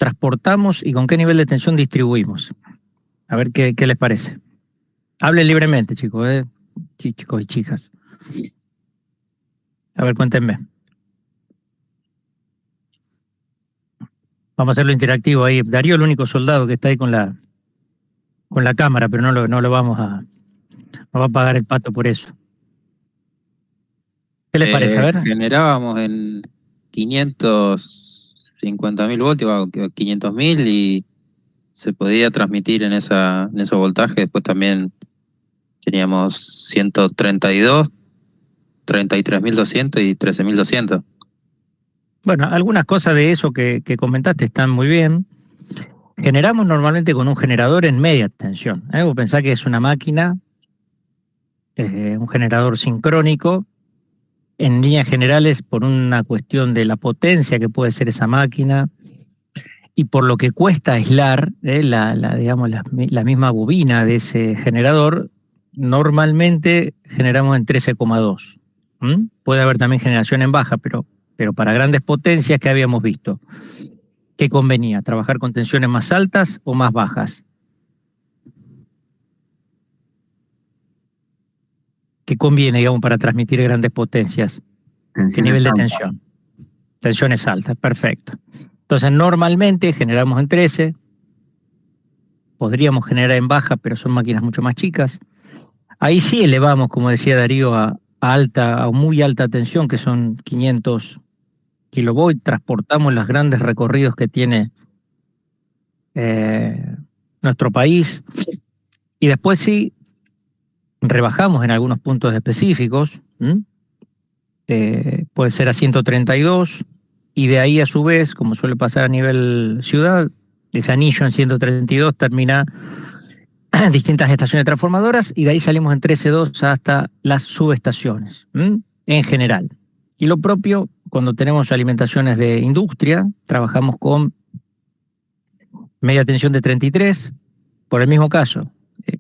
transportamos y con qué nivel de tensión distribuimos? A ver qué les parece. Hablen libremente, chicos, chicos y chicas. A ver, cuéntenme. Vamos a hacerlo interactivo ahí. Darío, el único soldado que está ahí con la cámara, pero no lo vamos a... No va a pagar el pato por eso. ¿Qué les parece? A ver. Generábamos en 550.000 voltios, o 500.000, y se podía transmitir en esos voltajes. Después también teníamos 132, 33.200 y 13.200. Bueno, algunas cosas de eso que comentaste están muy bien. Generamos normalmente con un generador en media tensión. Vos pensá que es una máquina, un generador sincrónico, en líneas generales por una cuestión de la potencia que puede ser esa máquina y por lo que cuesta aislar la misma bobina de ese generador. Normalmente generamos en 13,2. Puede haber también generación en baja, pero para grandes potencias, ¿qué habíamos visto? ¿Qué convenía? ¿Trabajar con tensiones más altas o más bajas? ¿Qué conviene, digamos, para transmitir grandes potencias? ¿Qué nivel de tensión? Tensiones altas, perfecto. Entonces, normalmente generamos en 13, podríamos generar en baja, pero son máquinas mucho más chicas. Ahí sí elevamos, como decía Darío, a muy alta tensión, que son 500 kilovolts, transportamos los grandes recorridos que tiene nuestro país, y después sí rebajamos en algunos puntos específicos, puede ser a 132, y de ahí a su vez, como suele pasar a nivel ciudad, ese anillo en 132 termina en distintas estaciones transformadoras, y de ahí salimos en 13,2 hasta las subestaciones, en general. Y lo propio, cuando tenemos alimentaciones de industria, trabajamos con media tensión de 33, por el mismo caso.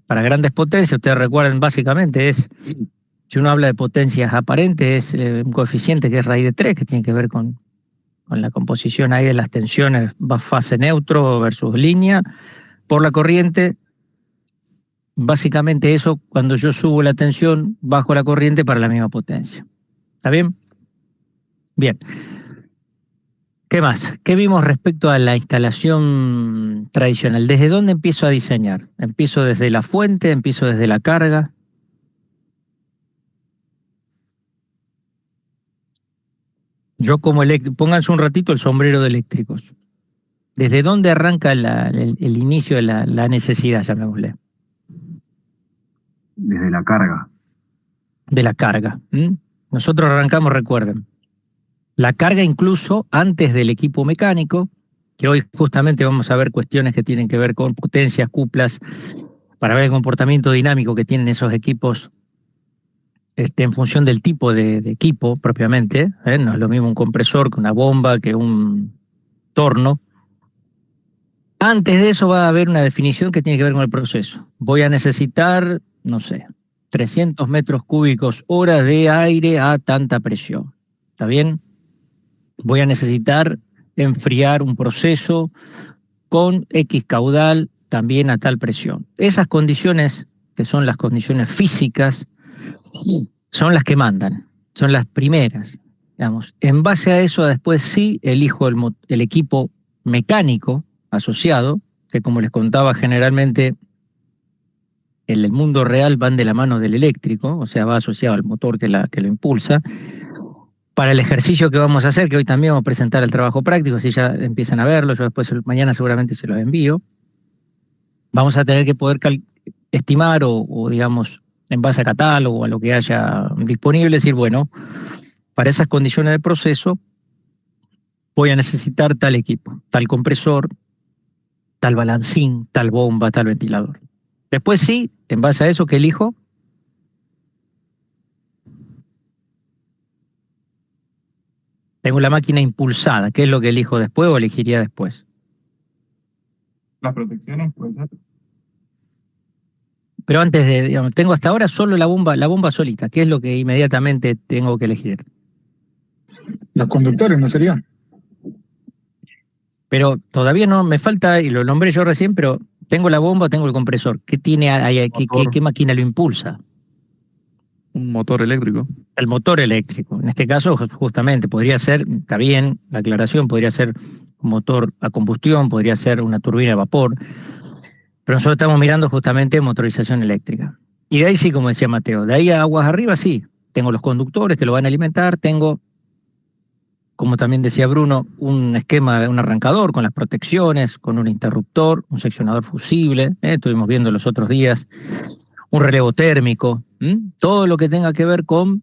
Para grandes potencias, ustedes recuerdan, básicamente si uno habla de potencias aparentes, es un coeficiente que es raíz de 3, que tiene que ver con la composición ahí de las tensiones, va fase neutro versus línea, por la corriente. Básicamente eso, cuando yo subo la tensión, bajo la corriente para la misma potencia. ¿Está bien? Bien. ¿Qué más? ¿Qué vimos respecto a la instalación tradicional? ¿Desde dónde empiezo a diseñar? ¿Empiezo desde la fuente? ¿Empiezo desde la carga? Yo como eléctrico, pónganse un ratito el sombrero de eléctricos. ¿Desde dónde arranca el inicio de la necesidad, llamémosle? Desde la carga. De la carga. Nosotros arrancamos, recuerden, la carga incluso antes del equipo mecánico, que hoy justamente vamos a ver cuestiones que tienen que ver con potencias, cuplas, para ver el comportamiento dinámico que tienen esos equipos en función del tipo de equipo propiamente. No es lo mismo un compresor que una bomba, que un torno. Antes de eso va a haber una definición que tiene que ver con el proceso. Voy a necesitar, no sé, 300 metros cúbicos hora de aire a tanta presión. ¿Está bien? Voy a necesitar enfriar un proceso con X caudal también a tal presión. Esas condiciones, que son las condiciones físicas, son las que mandan, son las primeras. Digamos. En base a eso, después sí elijo el equipo mecánico asociado, que como les contaba, generalmente en el mundo real van de la mano del eléctrico, o sea, va asociado al motor que lo impulsa. Para el ejercicio que vamos a hacer, que hoy también vamos a presentar el trabajo práctico, así ya empiezan a verlo, yo después mañana seguramente se los envío, vamos a tener que poder estimar o digamos, en base a catálogo o a lo que haya disponible, decir, bueno, para esas condiciones de proceso voy a necesitar tal equipo, tal compresor, tal balancín, tal bomba, tal ventilador. Después sí, en base a eso, ¿qué elijo? Tengo la máquina impulsada, ¿qué es lo que elijo después o elegiría después? Las protecciones, puede ser. Pero antes de, digamos, tengo hasta ahora solo la bomba solita, ¿qué es lo que inmediatamente tengo que elegir? Los conductores, ¿no serían? Pero todavía no, me falta, y lo nombré yo recién, pero tengo la bomba, tengo el compresor. ¿Qué tiene ahí? Motor. ¿Qué máquina lo impulsa? Un motor eléctrico. El motor eléctrico. En este caso, justamente, podría ser, está bien, la aclaración, podría ser un motor a combustión, podría ser una turbina de vapor, pero nosotros estamos mirando justamente motorización eléctrica. Y de ahí sí, como decía Mateo, de ahí a aguas arriba sí, tengo los conductores que lo van a alimentar, tengo, como también decía Bruno, un esquema, un arrancador con las protecciones, con un interruptor, un seccionador fusible, estuvimos viendo los otros días, un relevo térmico, todo lo que tenga que ver con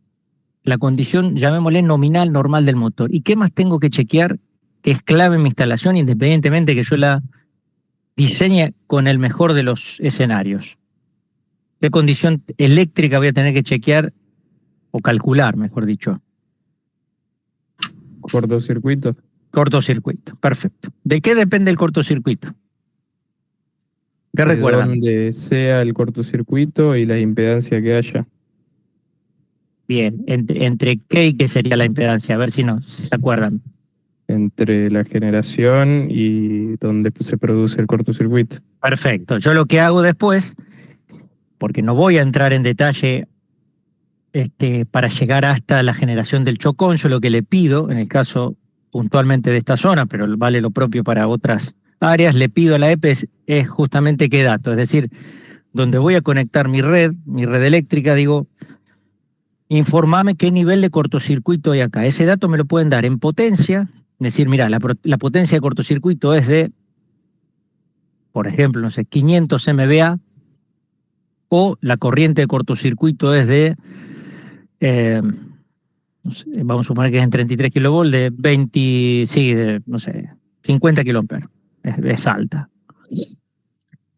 la condición, llamémosle nominal, normal del motor. ¿Y qué más tengo que chequear que es clave en mi instalación, independientemente que yo la diseñe con el mejor de los escenarios? ¿Qué condición eléctrica voy a tener que chequear o calcular, mejor dicho? Cortocircuito. Cortocircuito, perfecto. ¿De qué depende el cortocircuito? ¿Qué De recuerdan? donde sea el cortocircuito y la impedancia que haya. Bien, ¿entre qué y qué sería la impedancia? A ver si se acuerdan. Entre la generación y donde se produce el cortocircuito. Perfecto. Yo lo que hago después, porque no voy a entrar en detalle para llegar hasta la generación del chocón, yo lo que le pido, en el caso puntualmente de esta zona, pero vale lo propio para otras áreas, le pido a la EPE es justamente qué dato, es decir, donde voy a conectar mi red eléctrica, digo, informame qué nivel de cortocircuito hay acá. Ese dato me lo pueden dar en potencia, decir, mira, la potencia de cortocircuito es de, por ejemplo, no sé, 500 MVA, o la corriente de cortocircuito es de, no sé, vamos a suponer que es en 33 kilovolts, de 20, sí, no sé, 50 kiloamperes, es alta.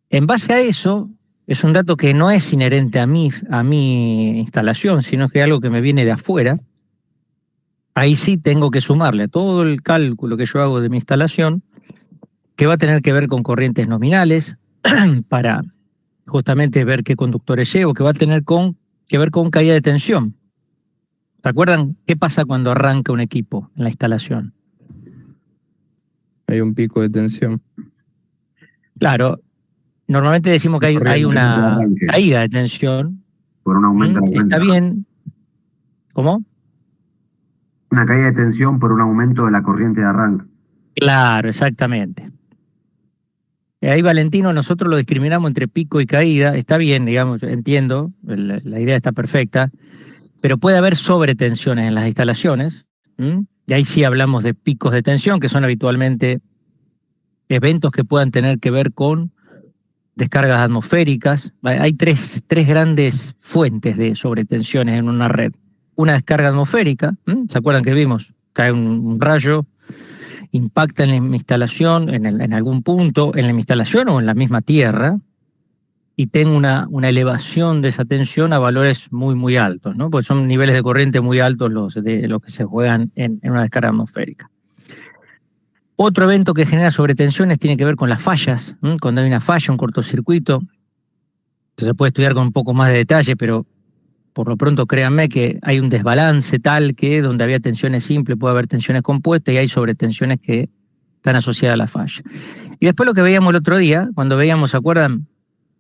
En base a eso, es un dato que no es inherente a mi instalación, sino que es algo que me viene de afuera. Ahí sí tengo que sumarle a todo el cálculo que yo hago de mi instalación, que va a tener que ver con corrientes nominales, para justamente ver qué conductores llevo, que va a tener que ver con caída de tensión. ¿Se acuerdan qué pasa cuando arranca un equipo en la instalación? Hay un pico de tensión. Claro, normalmente decimos que hay una caída de tensión. Por un aumento de la Está bien. ¿Cómo? Una caída de tensión por un aumento de la corriente de arranque. Claro, exactamente. Ahí, Valentino, nosotros lo discriminamos entre pico y caída. Está bien, digamos, entiendo, la idea está perfecta, pero puede haber sobretensiones en las instalaciones. Y ahí sí hablamos de picos de tensión, que son habitualmente eventos que puedan tener que ver con descargas atmosféricas. Hay tres grandes fuentes de sobretensiones en una red. Una descarga atmosférica, ¿se acuerdan que vimos? Cae un rayo, impacta en mi instalación, en algún punto, en la instalación o en la misma tierra, y tengo una elevación de esa tensión a valores muy, muy altos, ¿no? Porque son niveles de corriente muy altos los que se juegan en una descarga atmosférica. Otro evento que genera sobretensiones tiene que ver con las fallas. Cuando hay una falla, un cortocircuito, se puede estudiar con un poco más de detalle, pero por lo pronto créanme que hay un desbalance tal que donde había tensiones simples puede haber tensiones compuestas y hay sobretensiones que están asociadas a la falla. Y después lo que veíamos el otro día, cuando veíamos, ¿se acuerdan?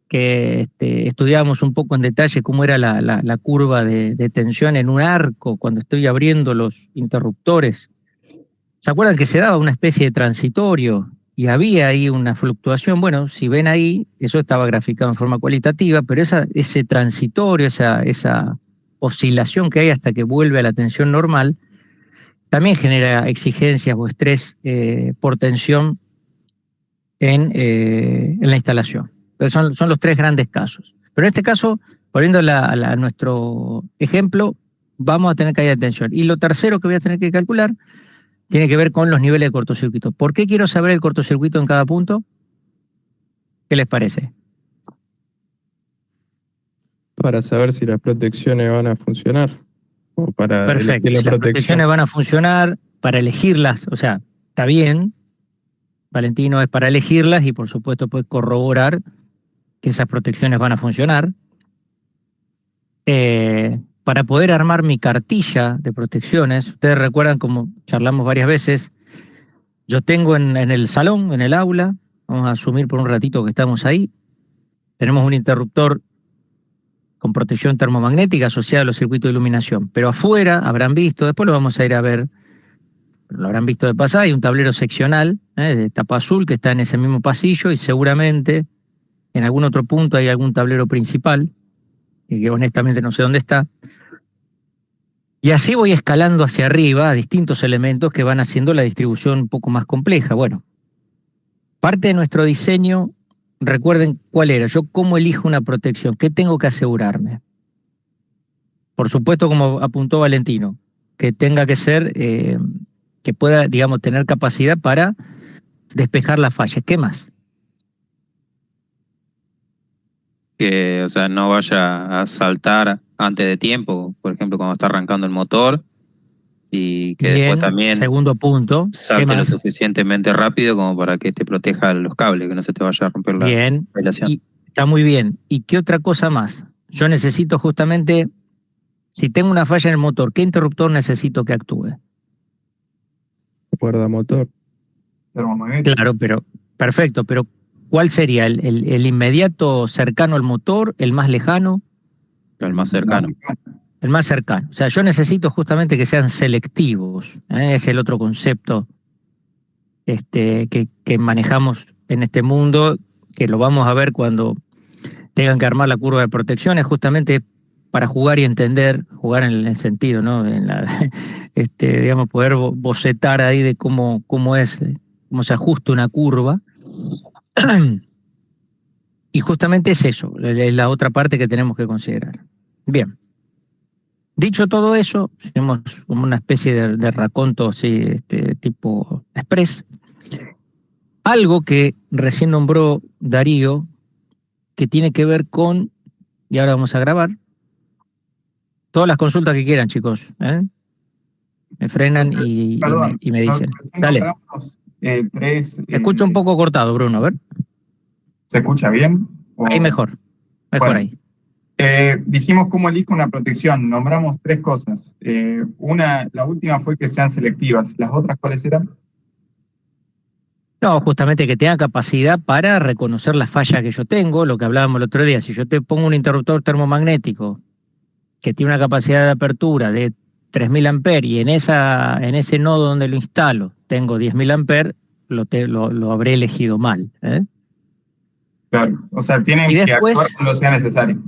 Que estudiábamos un poco en detalle cómo era la curva de tensión en un arco cuando estoy abriendo los interruptores. ¿Se acuerdan que se daba una especie de transitorio y había ahí una fluctuación? Bueno, si ven ahí, eso estaba graficado en forma cualitativa, pero ese transitorio, esa oscilación que hay hasta que vuelve a la tensión normal, también genera exigencias o estrés por tensión en la instalación. Entonces son los tres grandes casos. Pero en este caso, poniendo a nuestro ejemplo, vamos a tener caída de tensión. Y lo tercero que voy a tener que calcular tiene que ver con los niveles de cortocircuito. ¿Por qué quiero saber el cortocircuito en cada punto? ¿Qué les parece? Para saber si las protecciones van a funcionar. O para Perfecto. elegir la Si las protecciones van a funcionar, para elegirlas, o sea, está bien, Valentino, es para elegirlas y por supuesto puede corroborar que esas protecciones van a funcionar. Para poder armar mi cartilla de protecciones, ustedes recuerdan, como charlamos varias veces, Yo tengo en el salón, en el aula, vamos a asumir por un ratito que estamos ahí, tenemos un interruptor con protección termomagnética asociado a los circuitos de iluminación, pero afuera habrán visto, después lo vamos a ir a ver, lo habrán visto de pasada, hay un tablero seccional de tapa azul que está en ese mismo pasillo y seguramente en algún otro punto hay algún tablero principal, que honestamente no sé dónde está. Y así voy escalando hacia arriba a distintos elementos que van haciendo la distribución un poco más compleja. Bueno, parte de nuestro diseño, recuerden cuál era. Yo cómo elijo una protección, qué tengo que asegurarme. Por supuesto, como apuntó Valentino, que tenga que ser, que pueda, digamos, tener capacidad para despejar las fallas. ¿Qué más? Que, o sea, no vaya a saltar antes de tiempo, por ejemplo, cuando está arrancando el motor, y que Bien, después también segundo punto. ¿Qué salte lo más? suficientemente rápido como para que te proteja los cables, que no se te vaya a romper la Bien, relación. y está muy bien. ¿Y qué otra cosa más? Yo necesito justamente, si tengo una falla en el motor, ¿qué interruptor necesito que actúe? Cuerda motor. Termomagnético. Claro, pero perfecto, pero ¿cuál sería? ¿El inmediato cercano al motor, el más lejano? El más cercano. El más cercano. O sea, yo necesito justamente que sean selectivos. Es el otro concepto que manejamos en este mundo, que lo vamos a ver cuando tengan que armar la curva de protección, es justamente para jugar y entender, jugar en el sentido, ¿no? Digamos, poder bocetar ahí de cómo se ajusta una curva. Y justamente es eso, es la otra parte que tenemos que considerar. Bien. Dicho todo eso, tenemos como una especie de raconto así, tipo express. Algo que recién nombró Darío, que tiene que ver con, y ahora vamos a grabar, todas las consultas que quieran, chicos. Me frenan y me dicen. Dale. Escucho un poco cortado, Bruno, a ver. ¿Se escucha bien? Ahí mejor. Mejor bueno, ahí. Dijimos cómo elijo una protección. Nombramos 3 cosas. La última fue que sean selectivas. ¿Las otras cuáles eran? No, justamente que tenga capacidad para reconocer la falla que yo tengo, lo que hablábamos el otro día. Si yo te pongo un interruptor termomagnético que tiene una capacidad de apertura de 3.000 amperes y en ese nodo donde lo instalo tengo 10.000 amperes, lo habré elegido mal. Claro, o sea, tienen Y que después, actuar cuando sea necesario.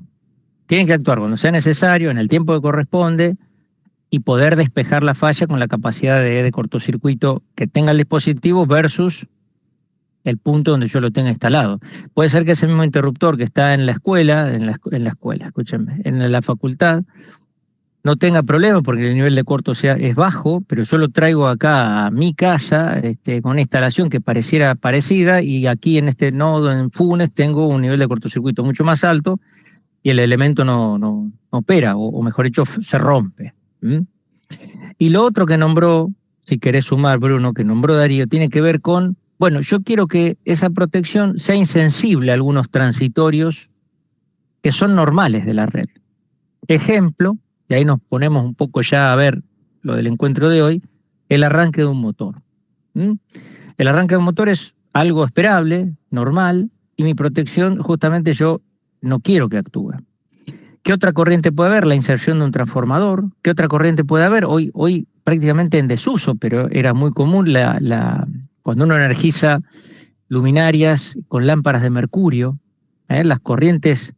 Tienen que actuar cuando sea necesario, en el tiempo que corresponde, y poder despejar la falla con la capacidad de cortocircuito que tenga el dispositivo versus el punto donde yo lo tenga instalado. Puede ser que ese mismo interruptor que está en la escuela, escúchenme, en la facultad, no tenga problemas porque el nivel de corto es bajo, pero yo lo traigo acá a mi casa con una instalación que pareciera parecida, y aquí en este nodo en Funes tengo un nivel de cortocircuito mucho más alto y el elemento no opera, o mejor dicho, se rompe. Y lo otro que nombró, si querés sumar, Bruno, que nombró Darío, tiene que ver con, bueno, yo quiero que esa protección sea insensible a algunos transitorios que son normales de la red. Ejemplo, y ahí nos ponemos un poco ya a ver lo del encuentro de hoy, el arranque de un motor. El arranque de un motor es algo esperable, normal, y mi protección justamente yo no quiero que actúe. ¿Qué otra corriente puede haber? La inserción de un transformador. ¿Qué otra corriente puede haber? Hoy prácticamente en desuso, pero era muy común cuando uno energiza luminarias con lámparas de mercurio, las corrientes,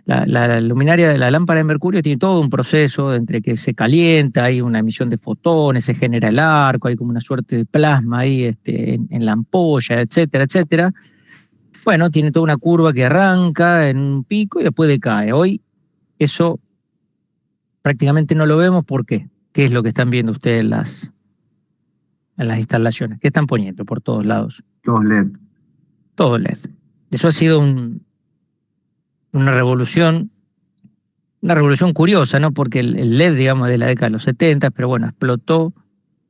la luminaria de la lámpara de mercurio tiene todo un proceso entre que se calienta, hay una emisión de fotones, se genera el arco, hay como una suerte de plasma ahí en la ampolla, etcétera, etcétera. Bueno, tiene toda una curva que arranca en un pico y después decae. Hoy eso prácticamente no lo vemos. ¿Por qué? ¿Qué es lo que están viendo ustedes en las instalaciones? ¿Qué están poniendo por todos lados? Todos LED. Todo LED. Eso ha sido una revolución curiosa, ¿no? Porque el LED, digamos, de la década de los 70, pero bueno, explotó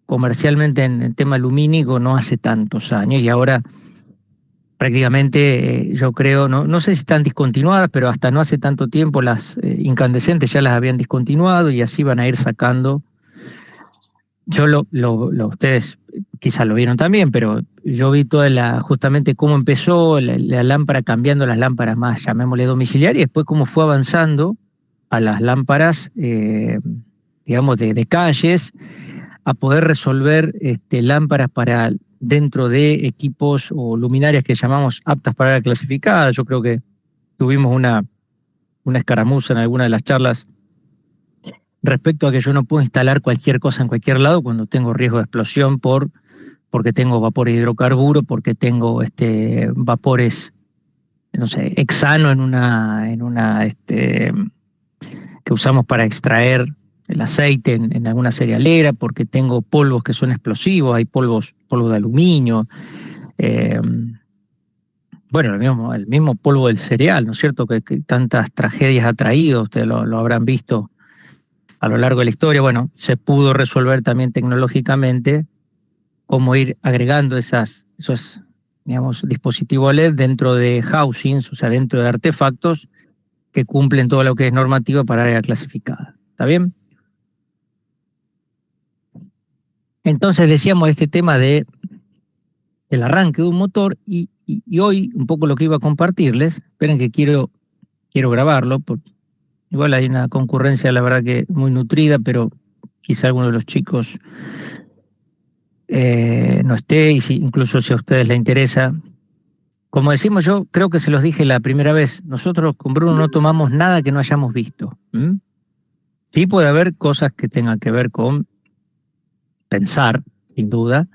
comercialmente en el tema lumínico no hace tantos años, y ahora prácticamente yo creo, no sé si están discontinuadas, pero hasta no hace tanto tiempo las incandescentes ya las habían discontinuado y así van a ir sacando. Yo ustedes quizás lo vieron también, pero yo vi justamente cómo empezó la lámpara, cambiando las lámparas más, llamémosle domiciliarias, y después cómo fue avanzando a las lámparas, digamos, de calles, a poder resolver lámparas para dentro de equipos o luminarias que llamamos aptas para la clasificada. Yo creo que tuvimos una escaramuza en alguna de las charlas respecto a que yo no puedo instalar cualquier cosa en cualquier lado cuando tengo riesgo de explosión porque tengo vapores de hidrocarburo, porque tengo vapores, no sé, hexano en una que usamos para extraer el aceite en alguna cerealera, porque tengo polvos que son explosivos, hay polvo de aluminio, bueno, el mismo polvo del cereal, ¿no es cierto?, que tantas tragedias ha traído, ustedes lo habrán visto a lo largo de la historia. Bueno, se pudo resolver también tecnológicamente cómo ir agregando esos, digamos, dispositivos LED dentro de housings, o sea, dentro de artefactos que cumplen todo lo que es normativo para área clasificada. ¿Está bien? Entonces decíamos este tema de el arranque de un motor y hoy un poco lo que iba a compartirles, esperen que quiero grabarlo, porque igual hay una concurrencia, la verdad que muy nutrida, pero quizá alguno de los chicos no esté, y incluso si a ustedes les interesa. Como decimos, yo creo que se los dije la primera vez, nosotros con Bruno no tomamos nada que no hayamos visto. Sí puede haber cosas que tengan que ver con pensar, sin duda,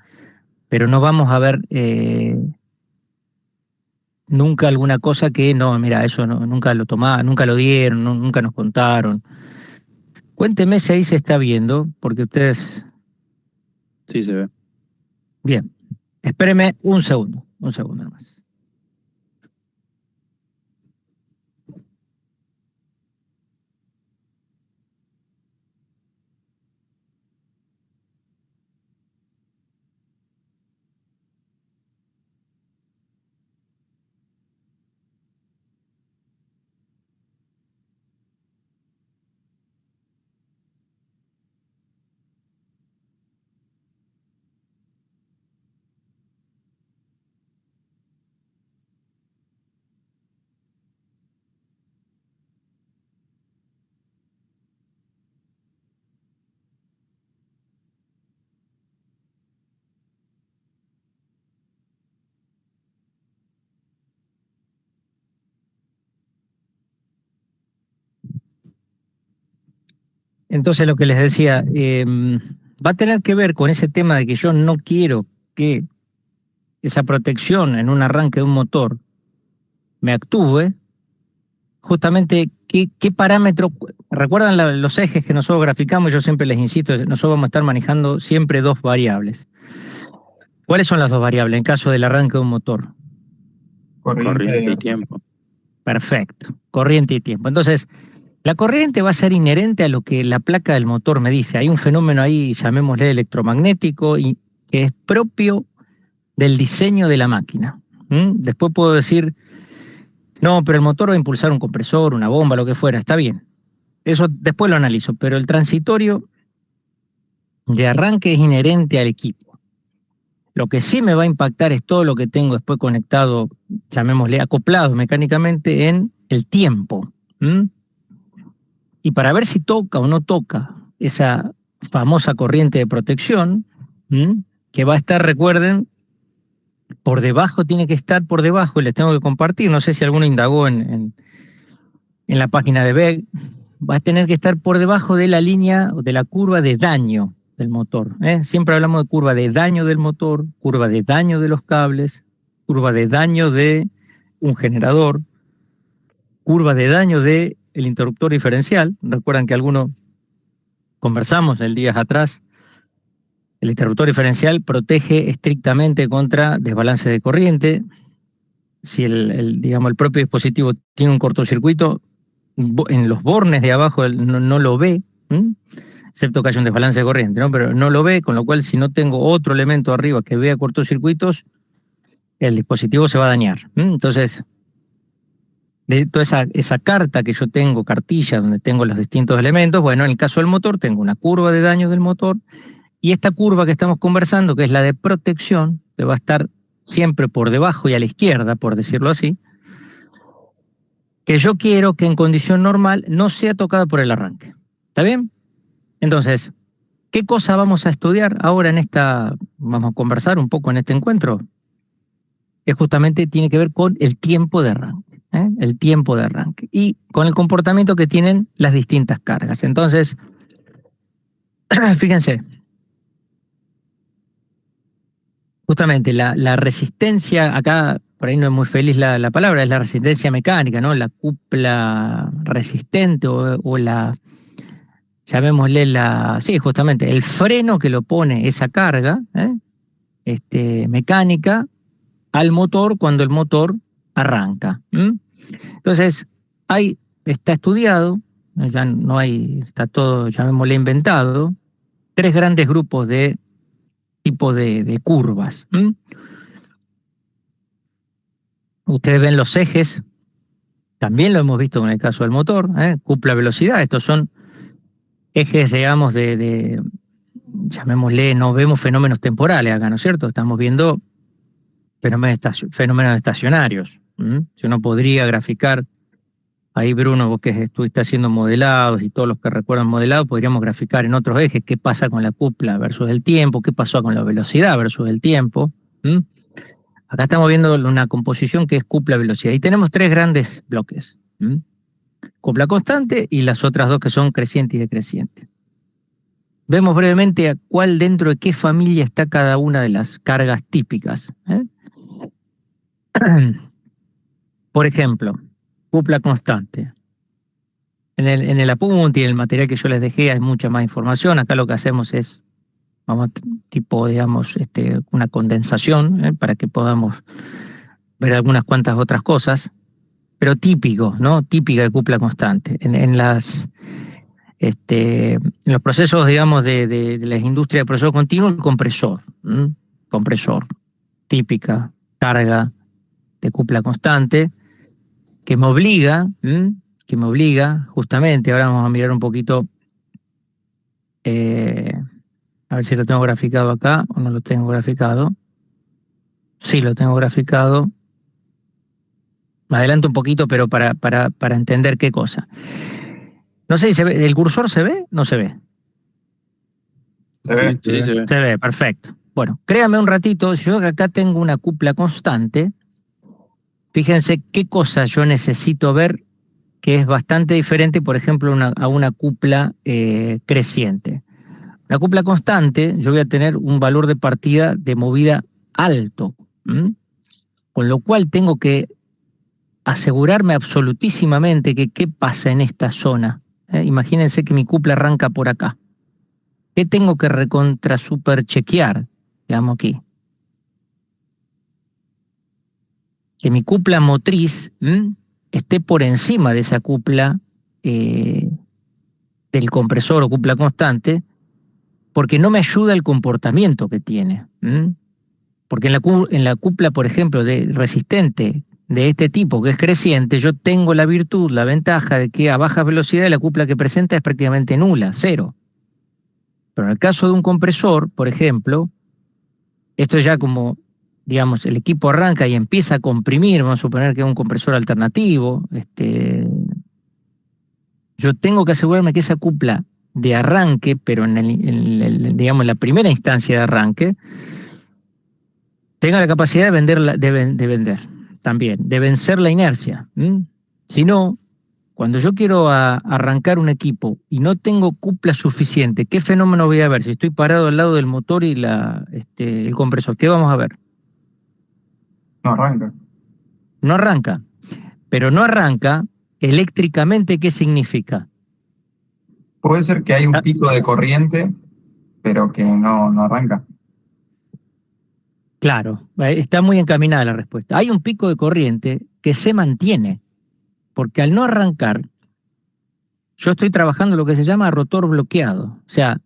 pero no vamos a ver nunca alguna cosa que no, mira, eso nunca lo tomaron, nunca lo dieron, nunca nos contaron. Cuénteme si ahí se está viendo, porque ustedes... Sí, se ve. Bien, espéreme un segundo nomás. Entonces lo que les decía, va a tener que ver con ese tema de que yo no quiero que esa protección en un arranque de un motor me actúe, justamente qué parámetros, recuerdan los ejes que nosotros graficamos, yo siempre les insisto, nosotros vamos a estar manejando siempre dos variables. ¿Cuáles son las dos variables en caso del arranque de un motor? Corriente y tiempo. Perfecto, corriente y tiempo. Entonces, la corriente va a ser inherente a lo que la placa del motor me dice. Hay un fenómeno ahí, llamémosle electromagnético, y que es propio del diseño de la máquina. Después puedo decir, no, pero el motor va a impulsar un compresor, una bomba, lo que fuera, está bien. Eso después lo analizo, pero el transitorio de arranque es inherente al equipo. Lo que sí me va a impactar es todo lo que tengo después conectado, llamémosle acoplado mecánicamente, en el tiempo. Y para ver si toca o no toca esa famosa corriente de protección, que va a estar, recuerden, por debajo, tiene que estar por debajo, y les tengo que compartir, no sé si alguno indagó en la página de BEG, va a tener que estar por debajo de la línea o de la curva de daño del motor. Siempre hablamos de curva de daño del motor, curva de daño de los cables, curva de daño de un generador, curva de daño del interruptor diferencial. Recuerdan que algunos conversamos el día atrás. El interruptor diferencial protege estrictamente contra desbalance de corriente. Si digamos, el propio dispositivo tiene un cortocircuito, en los bornes de abajo no lo ve, excepto que haya un desbalance de corriente, ¿no? Pero no lo ve, con lo cual si no tengo otro elemento arriba que vea cortocircuitos, el dispositivo se va a dañar. Entonces, de toda esa carta que yo tengo, cartilla, donde tengo los distintos elementos, bueno, en el caso del motor tengo una curva de daño del motor Y esta curva que estamos conversando, que es la de protección, que va a estar siempre por debajo y a la izquierda, por decirlo así, que yo quiero que en condición normal no sea tocada por el arranque. ¿Está bien? Entonces, ¿qué cosa vamos a estudiar ahora vamos a conversar un poco en este encuentro? Que justamente tiene que ver con el tiempo de arranque, el tiempo de arranque, y con el comportamiento que tienen las distintas cargas. Entonces, fíjense, justamente la resistencia, acá por ahí no es muy feliz la palabra, es la resistencia mecánica, ¿no? La cupla resistente o llamémosle sí, justamente, el freno que lo pone esa carga mecánica al motor cuando el motor arranca. Entonces, está estudiado, ya no hay, está todo, llamémosle inventado, 3 grandes grupos de tipo de curvas. Ustedes ven los ejes, también lo hemos visto en el caso del motor, cupla velocidad, estos son ejes, digamos, llamémosle, no vemos fenómenos temporales acá, ¿no es cierto? Estamos viendo fenómenos estacionarios. Si uno podría graficar, ahí Bruno, vos que estuviste haciendo modelados y todos los que recuerdan modelados, podríamos graficar en otros ejes qué pasa con la cupla versus el tiempo, qué pasó con la velocidad versus el tiempo. Acá estamos viendo una composición que es cupla-velocidad. Y tenemos 3 grandes bloques. Cupla constante y las otras 2 que son creciente y decreciente. Vemos brevemente a cuál dentro de qué familia está cada una de las cargas típicas. Por ejemplo, cupla constante. En el apunte y en el material que yo les dejé hay mucha más información. Acá lo que hacemos es, digamos, una condensación para que podamos ver algunas cuantas otras cosas, pero típico, ¿no? Típica de cupla constante. En los procesos, digamos, de las industrias de proceso continuo, el compresor. Compresor, típica carga de cupla constante, que me obliga justamente, ahora vamos a mirar un poquito, a ver si lo tengo graficado acá o no lo tengo graficado. Sí, lo tengo graficado. Me adelanto un poquito, pero para entender qué cosa. No sé si se ve, ¿el cursor se ve? ¿No se ve? ¿Se ve? Sí, se ve. Se ve, perfecto. Bueno, créame un ratito, yo acá tengo una cupla constante. Fíjense qué cosa yo necesito ver que es bastante diferente, por ejemplo, a una cupla creciente. La cupla constante, yo voy a tener un valor de partida de movida alto, con lo cual tengo que asegurarme absolutísimamente que qué pasa en esta zona. Imagínense que mi cupla arranca por acá. ¿Qué tengo que recontra super chequear? Digamos aquí. Que mi cupla motriz esté por encima de esa cupla del compresor o cupla constante, porque no me ayuda el comportamiento que tiene. Porque en la cupla, por ejemplo, de resistente de este tipo, que es creciente, yo tengo la virtud, la ventaja de que a baja velocidad la cupla que presenta es prácticamente nula, 0. Pero en el caso de un compresor, por ejemplo, esto ya como, digamos, el equipo arranca y empieza a comprimir, vamos a suponer que es un compresor alternativo, yo tengo que asegurarme que esa cupla de arranque, pero digamos, en la primera instancia de arranque, tenga la capacidad de vender también, de vencer la inercia. Si no, cuando yo quiero arrancar un equipo y no tengo cupla suficiente, ¿qué fenómeno voy a ver? Si estoy parado al lado del motor y el compresor, ¿qué vamos a ver? No arranca. No arranca. Pero no arranca eléctricamente, ¿qué significa? Puede ser que hay un pico de corriente, pero que no arranca. Claro, está muy encaminada la respuesta. Hay un pico de corriente que se mantiene, porque al no arrancar, yo estoy trabajando lo que se llama rotor bloqueado. O sea,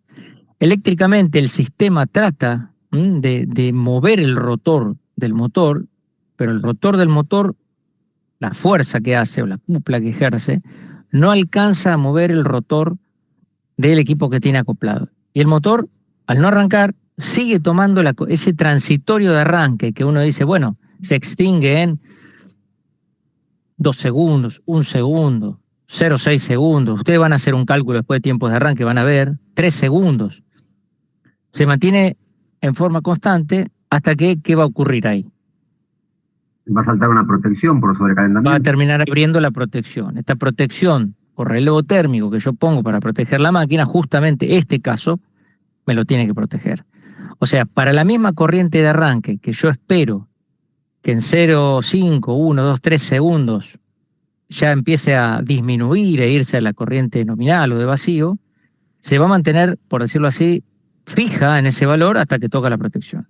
eléctricamente el sistema trata de mover el rotor del motor, pero el rotor del motor, la fuerza que hace o la cupla que ejerce, no alcanza a mover el rotor del equipo que tiene acoplado. Y el motor, al no arrancar, sigue tomando ese transitorio de arranque que uno dice, bueno, se extingue en 2 segundos, 1 segundo, 0,6 segundos. Ustedes van a hacer un cálculo después de tiempos de arranque, van a ver 3 segundos. Se mantiene en forma constante hasta que, ¿qué va a ocurrir ahí? Va a saltar una protección por sobrecalentamiento. Va a terminar abriendo la protección. Esta protección por relevo térmico que yo pongo para proteger la máquina, justamente este caso me lo tiene que proteger. O sea, para la misma corriente de arranque que yo espero que en 0,5, 1, 2, 3 segundos ya empiece a disminuir e irse a la corriente nominal o de vacío, se va a mantener, por decirlo así, fija en ese valor hasta que toca la protección.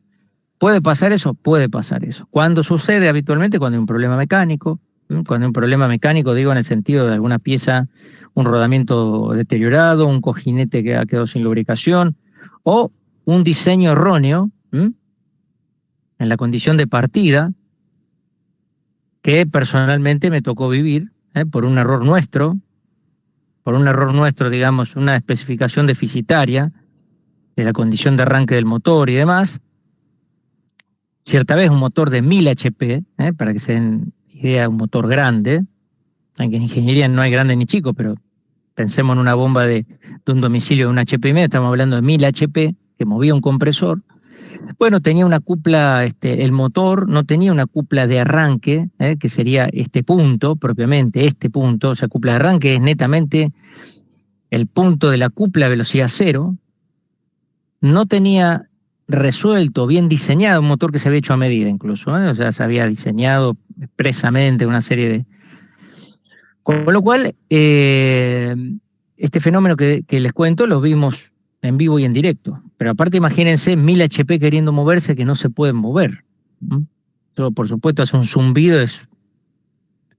¿Puede pasar eso? Puede pasar eso. ¿Cuándo sucede? Habitualmente cuando hay un problema mecánico. Cuando hay un problema mecánico, digo en el sentido de alguna pieza, un rodamiento deteriorado, un cojinete que ha quedado sin lubricación, o un diseño erróneo en la condición de partida, que personalmente me tocó vivir por un error nuestro, digamos, una especificación deficitaria de la condición de arranque del motor y demás. Cierta vez un motor de 1000 HP, para que se den idea, un motor grande, aunque en ingeniería no hay grande ni chico, pero pensemos en una bomba de un domicilio de 1 HP y medio, estamos hablando de 1000 HP, que movía un compresor. Bueno, tenía una cupla, el motor no tenía una cupla de arranque, que sería este punto, propiamente este punto, o sea, cupla de arranque es netamente el punto de la cupla a velocidad cero. No tenía resuelto, bien diseñado, un motor que se había hecho a medida incluso, o sea, se había diseñado expresamente una serie de... Con lo cual, este fenómeno que les cuento lo vimos en vivo y en directo, pero aparte imagínense 1000 HP queriendo moverse que no se pueden mover. Todo, por supuesto, hace un zumbido,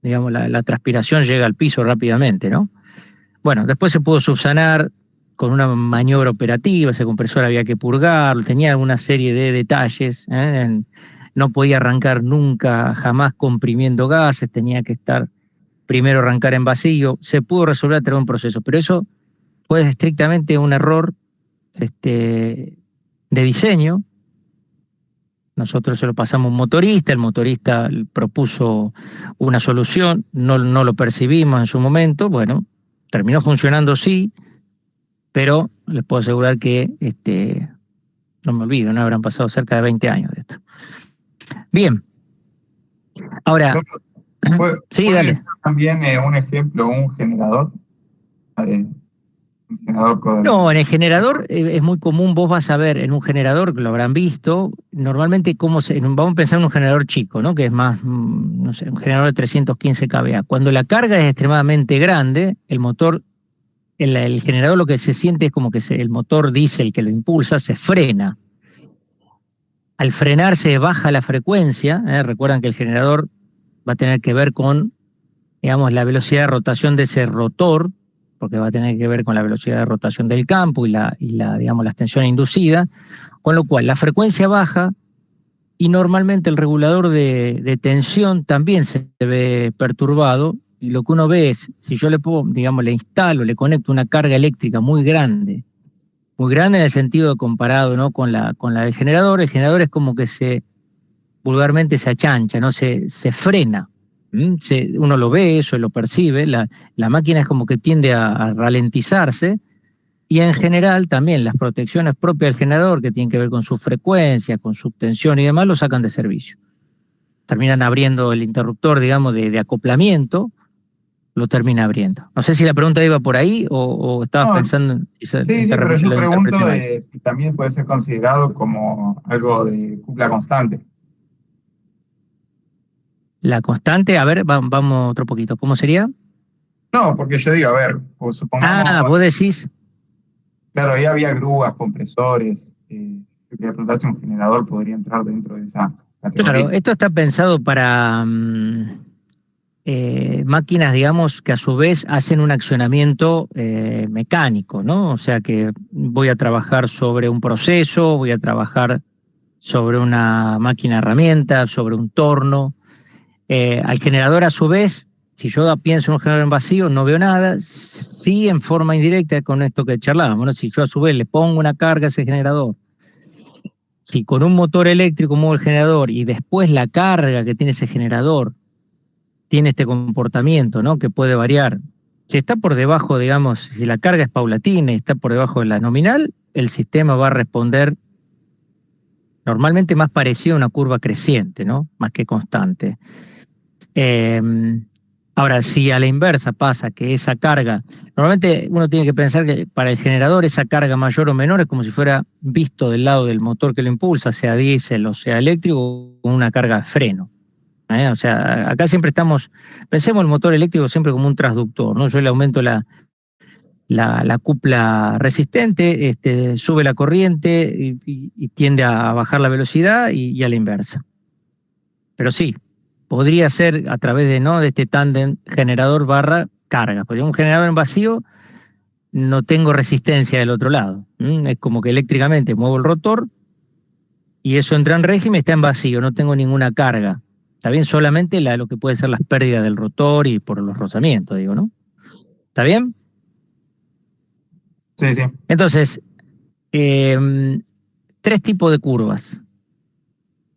digamos, la transpiración llega al piso rápidamente, ¿no? Bueno, después se pudo subsanar con una maniobra operativa, ese compresor había que purgarlo, tenía una serie de detalles, no podía arrancar nunca, jamás comprimiendo gases, tenía que estar primero arrancar en vacío, se pudo resolver a través de un proceso, pero eso fue estrictamente un error de diseño. Nosotros se lo pasamos a un motorista, el motorista propuso una solución, no lo percibimos en su momento, bueno, terminó funcionando sí, pero les puedo asegurar que, no me olvido, no habrán pasado cerca de 20 años de esto. Bien. Ahora, sí, dale. También un ejemplo, un generador. No, en el generador es muy común, vos vas a ver en un generador, que lo habrán visto, normalmente vamos a pensar en un generador chico, ¿no? Que es más, no sé, un generador de 315 kVA. Cuando la carga es extremadamente grande, el motor, el generador lo que se siente es como que el motor diésel que lo impulsa se frena. Al frenarse baja la frecuencia, recuerdan que el generador va a tener que ver con, digamos, la velocidad de rotación de ese rotor, porque va a tener que ver con la velocidad de rotación del campo y digamos, la extensión inducida, con lo cual la frecuencia baja y normalmente el regulador de tensión también se ve perturbado, y lo que uno ve es, si yo le instalo, le conecto una carga eléctrica muy grande en el sentido comparado, ¿no?, con la del generador, el generador es como que vulgarmente se achancha, ¿no? Se frena. Uno lo ve, eso lo percibe, la máquina es como que tiende a ralentizarse, y en general también las protecciones propias del generador, que tienen que ver con su frecuencia, con su tensión y demás, lo sacan de servicio. Terminan abriendo el interruptor, digamos, de acoplamiento, lo termina abriendo. No sé si la pregunta iba por ahí o estabas pensando en... Sí, pero yo pregunto si también puede ser considerado como algo de cupla constante. La constante, a ver, vamos otro poquito. ¿Cómo sería? No, porque yo digo, a ver, pues supongamos... vos decís... Claro, ahí había grúas, compresores, si quería preguntar si un generador podría entrar dentro de esa categoría. Claro, esto está pensado para máquinas, digamos, que a su vez hacen un accionamiento mecánico, ¿no? O sea que voy a trabajar sobre un proceso, voy a trabajar sobre una máquina herramienta, sobre un torno. Al generador, a su vez, si yo pienso en un generador en vacío, no veo nada. Sí, en forma indirecta con esto que charlábamos, ¿no? Si yo a su vez le pongo una carga a ese generador, si con un motor eléctrico muevo el generador y después la carga que tiene ese generador tiene este comportamiento, ¿no? Que puede variar. Si está por debajo, digamos, si la carga es paulatina y está por debajo de la nominal, el sistema va a responder normalmente más parecido a una curva creciente, ¿no? Más que constante. Ahora, si a la inversa pasa que esa carga, normalmente uno tiene que pensar que para el generador esa carga mayor o menor es como si fuera visto del lado del motor que lo impulsa, sea diésel o sea eléctrico, con una carga de freno. O sea, acá siempre pensemos el motor eléctrico siempre como un transductor, ¿no? Yo le aumento la cupla resistente, sube la corriente y tiende a bajar la velocidad y a la inversa. Pero sí, podría ser a través de este tándem generador barra carga. Porque un generador en vacío no tengo resistencia del otro lado. Es como que eléctricamente muevo el rotor y eso entra en régimen, está en vacío, no tengo ninguna carga. Está bien, solamente lo que puede ser las pérdidas del rotor y por los rozamientos, digo, ¿no? ¿Está bien? Sí, sí. Entonces, 3 tipos de curvas.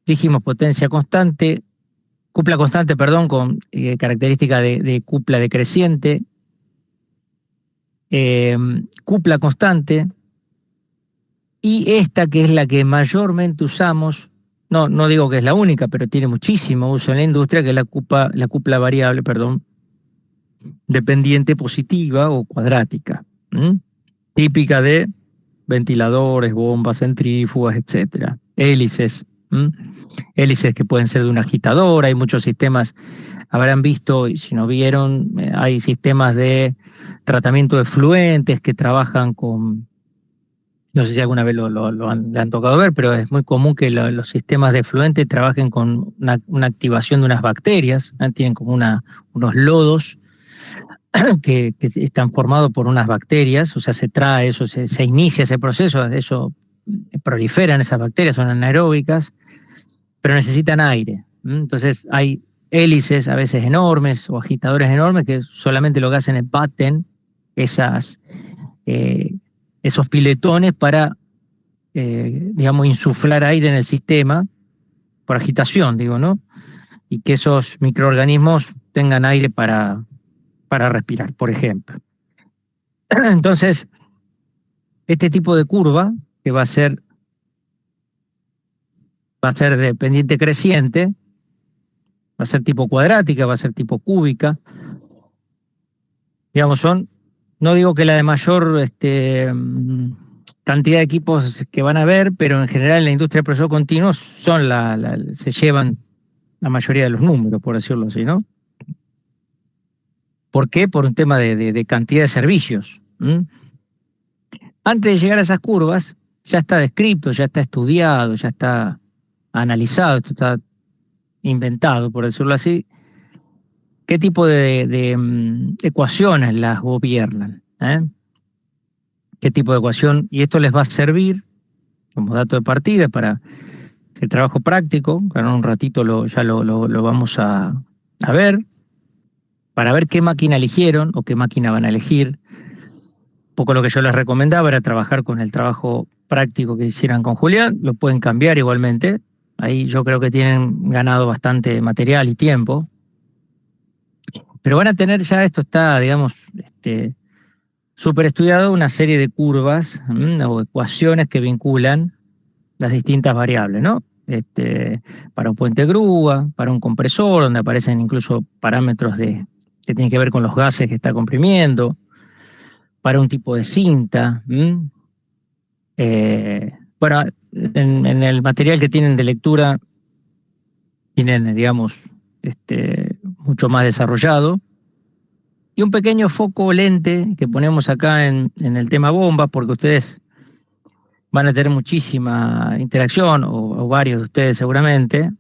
Dijimos potencia constante, cupla constante, perdón, con característica de cupla decreciente, cupla constante, y esta que es la que mayormente usamos, no digo que es la única, pero tiene muchísimo uso en la industria, que es la cupla variable, perdón, dependiente positiva o cuadrática, típica de ventiladores, bombas, centrífugas, etcétera, hélices, hélices que pueden ser de un agitador. Hay muchos sistemas, habrán visto, y si no vieron, hay sistemas de tratamiento de fluentes que trabajan con, no sé si alguna vez le han tocado ver, pero es muy común que los sistemas de fluente trabajen con una activación de unas bacterias, tienen como unos lodos que están formados por unas bacterias, o sea, se trae eso, se inicia ese proceso, eso proliferan esas bacterias, son anaeróbicas, pero necesitan aire. Entonces hay hélices a veces enormes o agitadores enormes que solamente lo que hacen es baten esos piletones para, digamos, insuflar aire en el sistema, por agitación, digo, ¿no? Y que esos microorganismos tengan aire para respirar, por ejemplo. Entonces, este tipo de curva, que va a ser de pendiente creciente, va a ser tipo cuadrática, va a ser tipo cúbica, digamos, no digo que la de mayor cantidad de equipos que van a haber, pero en general en la industria del proceso continuo se llevan la mayoría de los números, por decirlo así, ¿no? ¿Por qué? Por un tema de cantidad de servicios. Antes de llegar a esas curvas, ya está descrito, ya está estudiado, ya está analizado, esto está inventado, por decirlo así, qué tipo de ecuaciones las gobiernan, qué tipo de ecuación, y esto les va a servir como dato de partida para el trabajo práctico, que en un ratito ya lo vamos a ver, para ver qué máquina eligieron o qué máquina van a elegir. Un poco lo que yo les recomendaba era trabajar con el trabajo práctico que hicieran con Julián, lo pueden cambiar igualmente, ahí yo creo que tienen ganado bastante material y tiempo, pero van a tener ya, esto está, digamos, súper estudiado, una serie de curvas o ecuaciones que vinculan las distintas variables, ¿no? Para un puente grúa, para un compresor, donde aparecen incluso parámetros que tienen que ver con los gases que está comprimiendo, para un tipo de cinta. Bueno, en el material que tienen de lectura, tienen, digamos, mucho más desarrollado. Y un pequeño foco lente que ponemos acá en el tema bombas, porque ustedes van a tener muchísima interacción, o varios de ustedes seguramente,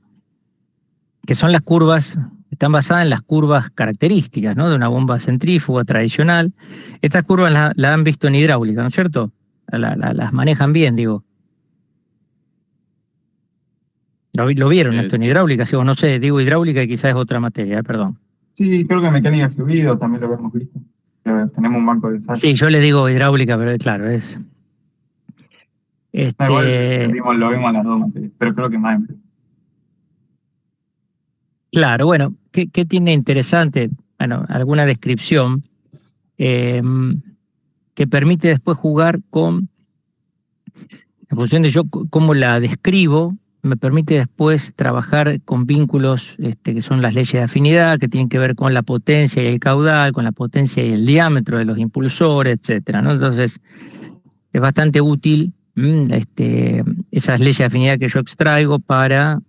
que son las curvas, están basadas en las curvas características, ¿no? De una bomba centrífuga tradicional. Estas curvas las han visto en hidráulica, ¿no es cierto? Las manejan bien, digo. ¿Lo vieron esto en hidráulica? Sí, o no sé, digo hidráulica y quizás es otra materia, perdón. Sí, creo que mecánica de fluidos también lo hemos visto. Tenemos un banco de ensayo. Sí, yo le digo hidráulica, pero claro, es... No, igual Este, lo vimos en las dos materias, pero creo que más en... claro, bueno, ¿qué tiene interesante? Bueno, alguna descripción eh, que permite después jugar con, en función de yo cómo la describo, me permite después trabajar con vínculos que son las leyes de afinidad, que tienen que ver con la potencia y el caudal, con la potencia y el diámetro de los impulsores, etcétera, ¿no? Entonces, es bastante útil esas leyes de afinidad que yo extraigo para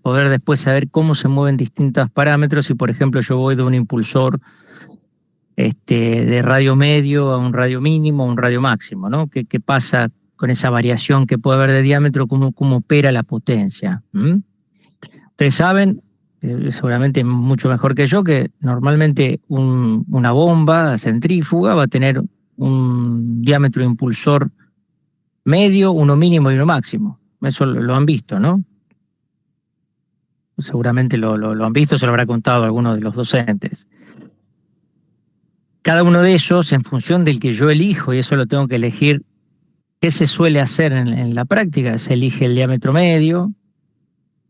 poder después saber cómo se mueven distintos parámetros. Si, por ejemplo, yo voy de un impulsor de radio medio a un radio mínimo, a un radio máximo, ¿no? ¿Qué pasa con esa variación que puede haber de diámetro? ¿Cómo opera la potencia? Ustedes saben, seguramente mucho mejor que yo, que normalmente una bomba centrífuga va a tener un diámetro de impulsor medio, uno mínimo y uno máximo. Eso lo han visto, ¿no? Seguramente lo han visto, se lo habrá contado alguno de los docentes. Cada uno de ellos, en función del que yo elijo, y eso lo tengo que elegir, ¿qué se suele hacer en la práctica? Se elige el diámetro medio,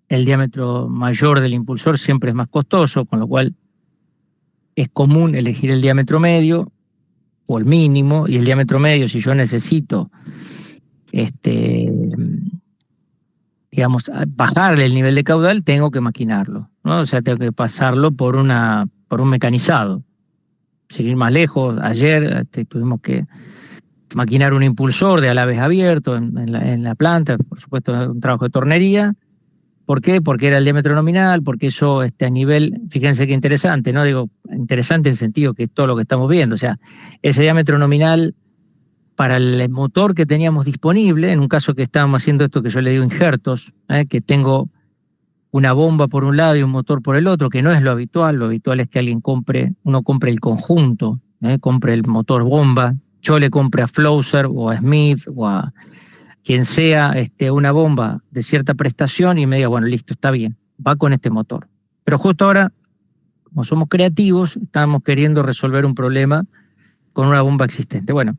el diámetro mayor del impulsor siempre es más costoso, con lo cual es común elegir el diámetro medio o el mínimo, y el diámetro medio, si yo necesito digamos, bajarle el nivel de caudal, tengo que maquinarlo, ¿no? O sea, tengo que pasarlo por un mecanizado. Sin ir más lejos, ayer tuvimos que maquinar un impulsor de alaves abierto en la planta, por supuesto, un trabajo de tornería. ¿Por qué? Porque era el diámetro nominal, porque eso a nivel, fíjense qué interesante, ¿no? Digo, interesante en el sentido que es todo lo que estamos viendo, o sea, ese diámetro nominal para el motor que teníamos disponible, en un caso que estábamos haciendo esto que yo le digo injertos, que tengo una bomba por un lado y un motor por el otro, que no es lo habitual es que uno compre el conjunto, compre el motor bomba, yo le compre a Flowser o a Smith o a quien sea una bomba de cierta prestación y me diga, bueno, listo, está bien, va con este motor. Pero justo ahora, como somos creativos, estamos queriendo resolver un problema con una bomba existente. Bueno,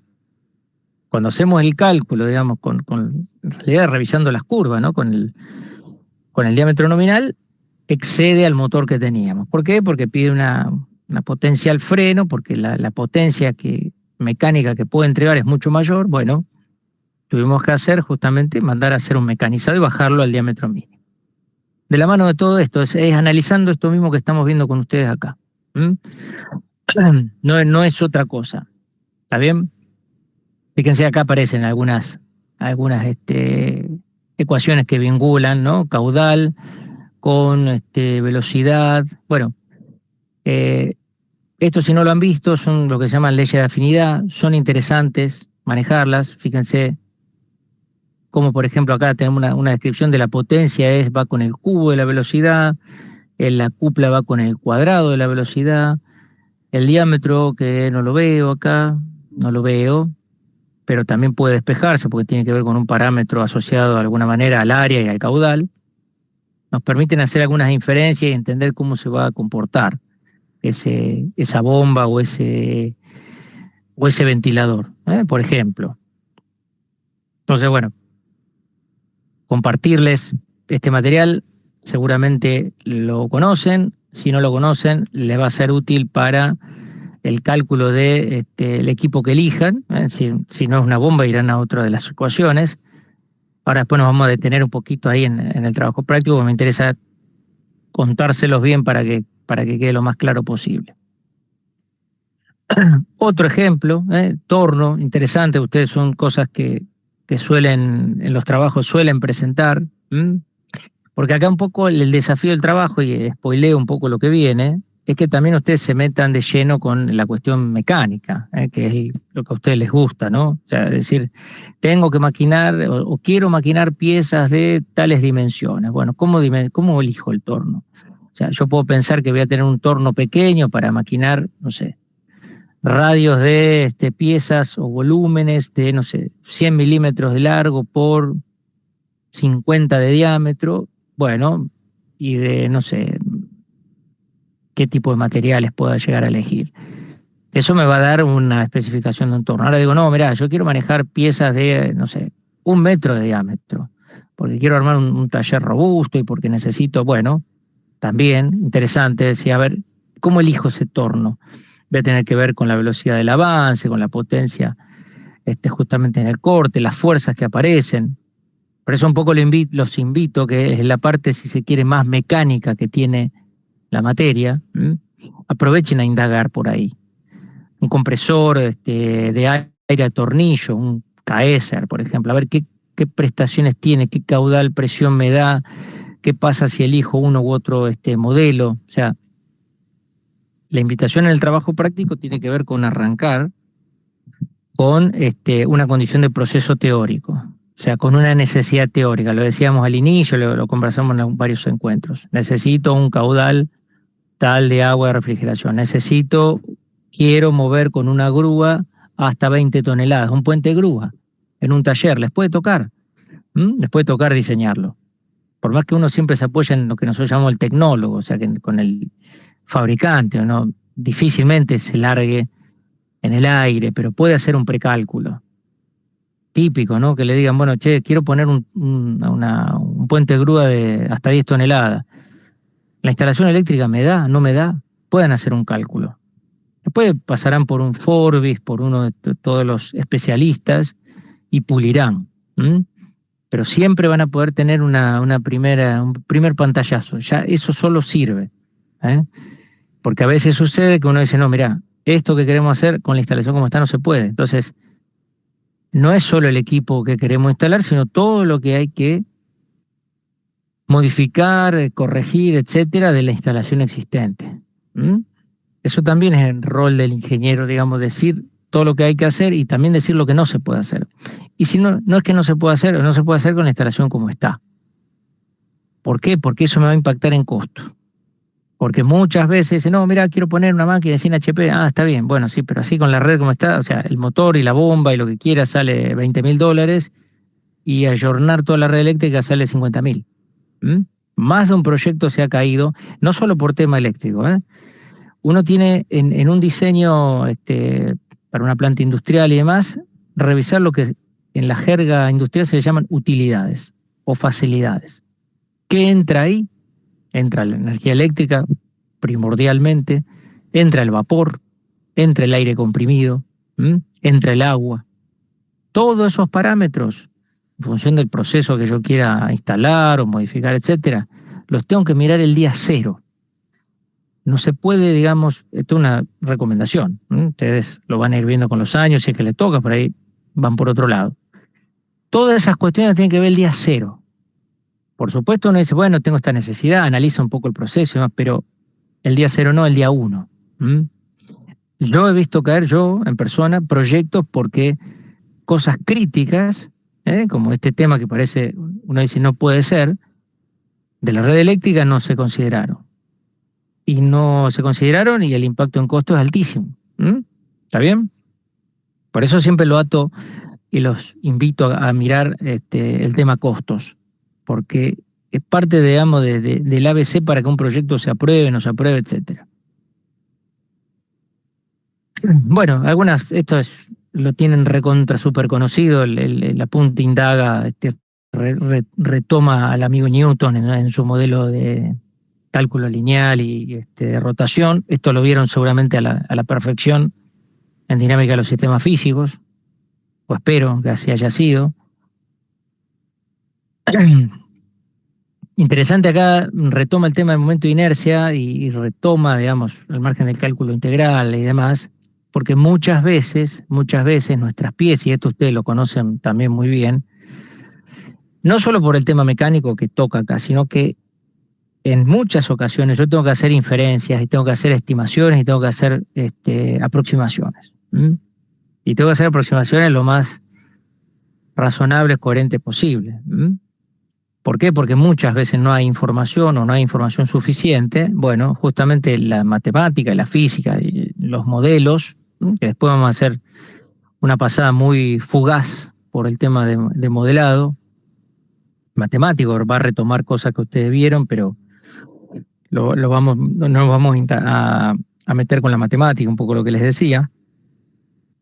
cuando hacemos el cálculo, digamos, en realidad revisando las curvas, ¿no? Con el diámetro nominal, excede al motor que teníamos. ¿Por qué? Porque pide una potencia al freno, porque la potencia mecánica que puede entregar es mucho mayor. Bueno, tuvimos que mandar a hacer un mecanizado y bajarlo al diámetro mínimo. De la mano de todo esto, es analizando esto mismo que estamos viendo con ustedes acá. No es otra cosa. ¿Está bien? Fíjense, acá aparecen algunas ecuaciones que vinculan, ¿no? Caudal con velocidad. Bueno, esto, si no lo han visto, son lo que se llaman leyes de afinidad, son interesantes manejarlas. Fíjense como, por ejemplo, acá tenemos una descripción de la potencia, va con el cubo de la velocidad, la cupla va con el cuadrado de la velocidad, el diámetro, que no lo veo acá, no lo veo, pero también puede despejarse porque tiene que ver con un parámetro asociado de alguna manera al área y al caudal. Nos permiten hacer algunas inferencias y entender cómo se va a comportar esa bomba o ese ventilador, por ejemplo. Entonces, bueno, compartirles este material, seguramente lo conocen, si no lo conocen, les va a ser útil para el cálculo de el equipo que elijan. Si no es una bomba, irán a otra de las ecuaciones. Ahora después nos vamos a detener un poquito ahí en el trabajo práctico, porque me interesa contárselos bien para que quede lo más claro posible. Otro ejemplo, torno, interesante, ustedes son cosas que en los trabajos suelen presentar, porque acá un poco el desafío del trabajo, y spoileo un poco lo que viene, es que también ustedes se metan de lleno con la cuestión mecánica, que es lo que a ustedes les gusta, ¿no? O sea, es decir, tengo que maquinar o quiero maquinar piezas de tales dimensiones. Bueno, ¿cómo elijo el torno? O sea, yo puedo pensar que voy a tener un torno pequeño para maquinar, no sé, radios de piezas o volúmenes de, no sé, 100 milímetros de largo por 50 de diámetro, bueno, y de, no sé, qué tipo de materiales pueda llegar a elegir. Eso me va a dar una especificación de entorno. Ahora digo, no, mirá, yo quiero manejar piezas de, no sé, 1 metro de diámetro, porque quiero armar un taller robusto y porque necesito, bueno, también interesante decir, a ver, ¿cómo elijo ese torno? Voy a tener que ver con la velocidad del avance, con la potencia justamente en el corte, las fuerzas que aparecen. Por eso un poco los invito, que es la parte, si se quiere, más mecánica que tiene la materia, aprovechen a indagar por ahí. Un compresor de aire a tornillo, un Caeser, por ejemplo, a ver qué prestaciones tiene, qué caudal, presión me da, qué pasa si elijo uno u otro modelo. O sea, la invitación en el trabajo práctico tiene que ver con arrancar con una condición de proceso teórico, o sea, con una necesidad teórica. Lo decíamos al inicio, lo conversamos en varios encuentros. Necesito un caudal tal de agua de refrigeración. Quiero mover con una grúa hasta 20 toneladas, un puente grúa, en un taller. Les puede tocar diseñarlo. Por más que uno siempre se apoya en lo que nosotros llamamos el tecnólogo, o sea, que con el fabricante, ¿no? Difícilmente se largue en el aire, pero puede hacer un precálculo. Típico, ¿no? Que le digan, bueno, che, quiero poner un puente grúa de hasta 10 toneladas. ¿La instalación eléctrica me da? ¿No me da? Pueden hacer un cálculo. Después pasarán por un Forbis, por uno de todos los especialistas y pulirán. Pero siempre van a poder tener un primer pantallazo. Ya eso solo sirve. Porque a veces sucede que uno dice, no, mirá, esto que queremos hacer con la instalación como está no se puede. Entonces, no es solo el equipo que queremos instalar, sino todo lo que hay que modificar, corregir, etcétera, de la instalación existente. Eso también es el rol del ingeniero, digamos, decir todo lo que hay que hacer y también decir lo que no se puede hacer. Y si no es que no se puede hacer, o no se puede hacer con la instalación como está. ¿Por qué? Porque eso me va a impactar en costo. Porque muchas veces dicen, no, mira, quiero poner una máquina sin HP, está bien, bueno, sí, pero así con la red como está, o sea, el motor y la bomba y lo que quiera sale $20.000 y ayornar toda la red eléctrica sale $50.000. Más de un proyecto se ha caído, no solo por tema eléctrico. Uno tiene en un diseño para una planta industrial y demás, revisar lo que en la jerga industrial se llaman utilidades o facilidades. ¿Qué entra ahí? Entra la energía eléctrica, primordialmente, entra el vapor, entra el aire comprimido, entra el agua. Todos esos parámetros, en función del proceso que yo quiera instalar o modificar, etcétera, los tengo que mirar el día cero. No se puede, digamos, esto es una recomendación, ustedes lo van a ir viendo con los años, si es que les toca, por ahí van por otro lado. Todas esas cuestiones tienen que ver el día cero. Por supuesto uno dice, bueno, tengo esta necesidad, analiza un poco el proceso y demás, pero el día cero no, el día 1. Yo he visto caer en persona proyectos porque cosas críticas, como este tema que parece, uno dice no puede ser, de la red eléctrica no se consideraron. Y no se consideraron y el impacto en costo es altísimo. ¿Está bien? Por eso siempre lo ato y los invito a mirar el tema costos, porque es parte, digamos, del ABC para que un proyecto se apruebe, no se apruebe, etcétera. Bueno, esto lo tienen recontra súper conocido, el apunte indaga, retoma al amigo Newton en su modelo de cálculo lineal y de rotación. Esto lo vieron seguramente a la perfección en dinámica de los sistemas físicos, o espero que así haya sido. Interesante acá, retoma el tema del momento de inercia y retoma, digamos, al margen del cálculo integral y demás, porque muchas veces nuestras piezas, y esto ustedes lo conocen también muy bien, no solo por el tema mecánico que toca acá, sino que en muchas ocasiones yo tengo que hacer inferencias y tengo que hacer estimaciones y tengo que hacer aproximaciones. Y tengo que hacer aproximaciones lo más razonables, coherentes posible. ¿Por qué? Porque muchas veces no hay información o no hay información suficiente. Bueno, justamente la matemática y la física y los modelos, que después vamos a hacer una pasada muy fugaz por el tema de modelado matemático, va a retomar cosas que ustedes vieron, pero nos vamos a meter con la matemática, un poco lo que les decía,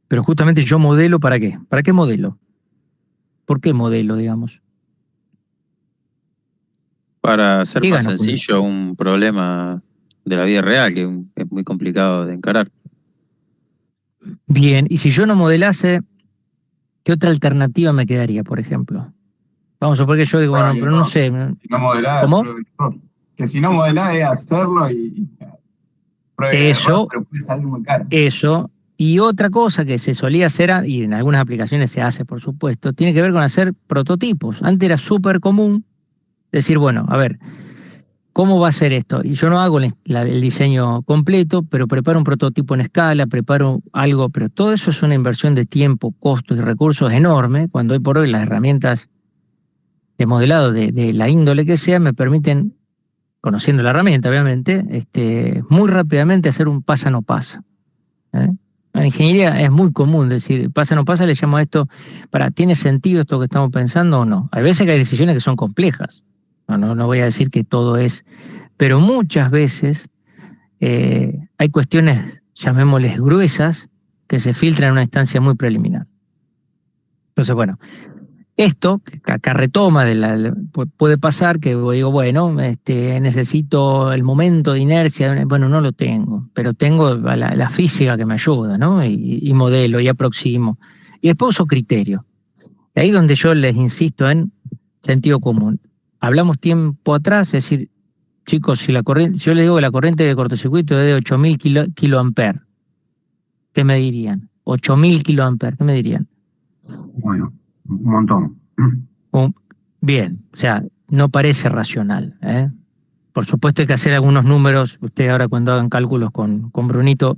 pero justamente yo modelo ¿para qué? ¿Para qué modelo? ¿Por qué modelo, digamos? Para hacer ¿Qué más gano con eso? sencillo un problema de la vida real, que es muy complicado de encarar. Bien, y si yo no modelase, ¿qué otra alternativa me quedaría, por ejemplo? Vamos a suponer que yo digo, Prueba bueno, y pero no error. sé, Si no modelás, ¿cómo? prueba y error. Que si no modelás es hacerlo y prueba y error, Eso, pero puede salir muy caro. eso. Y otra cosa que se solía hacer, y en algunas aplicaciones se hace, por supuesto, tiene que ver con hacer prototipos. Antes era súper común decir, bueno, a ver, ¿cómo va a ser esto? Y yo no hago el diseño completo, pero preparo un prototipo en escala, preparo algo, pero todo eso es una inversión de tiempo, costos y recursos enorme, cuando hoy por hoy las herramientas de modelado de la índole que sea me permiten, conociendo la herramienta obviamente, muy rápidamente hacer un pasa no pasa. ¿Eh? En ingeniería es muy común decir, pasa no pasa, le llamo a esto, ¿tiene sentido esto que estamos pensando o no? Hay veces que hay decisiones que son complejas, no voy a decir que todo es, pero muchas veces hay cuestiones, llamémosles gruesas, que se filtran en una instancia muy preliminar. Entonces, bueno, esto, que acá retoma, puede pasar que digo, bueno, necesito el momento de inercia, bueno, no lo tengo, pero tengo la física que me ayuda, ¿no? Y modelo, y aproximo. Y después uso criterio. Y ahí es donde yo les insisto en sentido común. Hablamos tiempo atrás, es decir, chicos, si yo les digo que la corriente de cortocircuito es de 8000 kiloamperes, ¿qué me dirían? 8000 kiloamperes, ¿qué me dirían? Bueno, un montón. Bien, o sea, no parece racional, ¿eh? Por supuesto hay que hacer algunos números, ustedes ahora cuando hagan cálculos con Brunito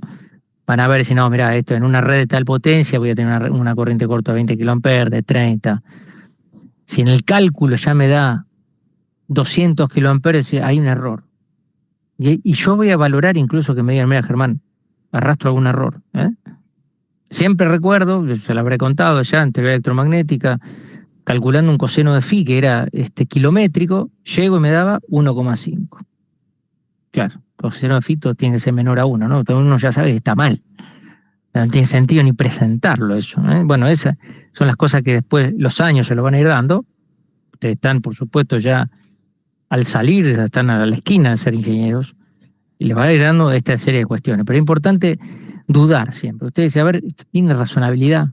van a ver si no, mira, esto en una red de tal potencia voy a tener una corriente corta de 20 kiloamperes, de 30. Si en el cálculo ya me da 200 kiloamperes, hay un error. Y yo voy a valorar incluso que me digan, mira Germán, arrastro algún error, ¿eh? Siempre recuerdo, se lo habré contado ya en teoría electromagnética, calculando un coseno de phi que era kilométrico, llego y me daba 1,5. Claro, coseno de phi todo tiene que ser menor a 1, ¿no? Todo uno ya sabe que está mal. No tiene sentido ni presentarlo eso, ¿eh? Bueno, esas son las cosas que después los años se lo van a ir dando. Ustedes están, por supuesto, ya al salir, ya están a la esquina de ser ingenieros, y les va a ir dando esta serie de cuestiones. Pero es importante dudar siempre. Ustedes dicen, a ver, ¿tiene razonabilidad?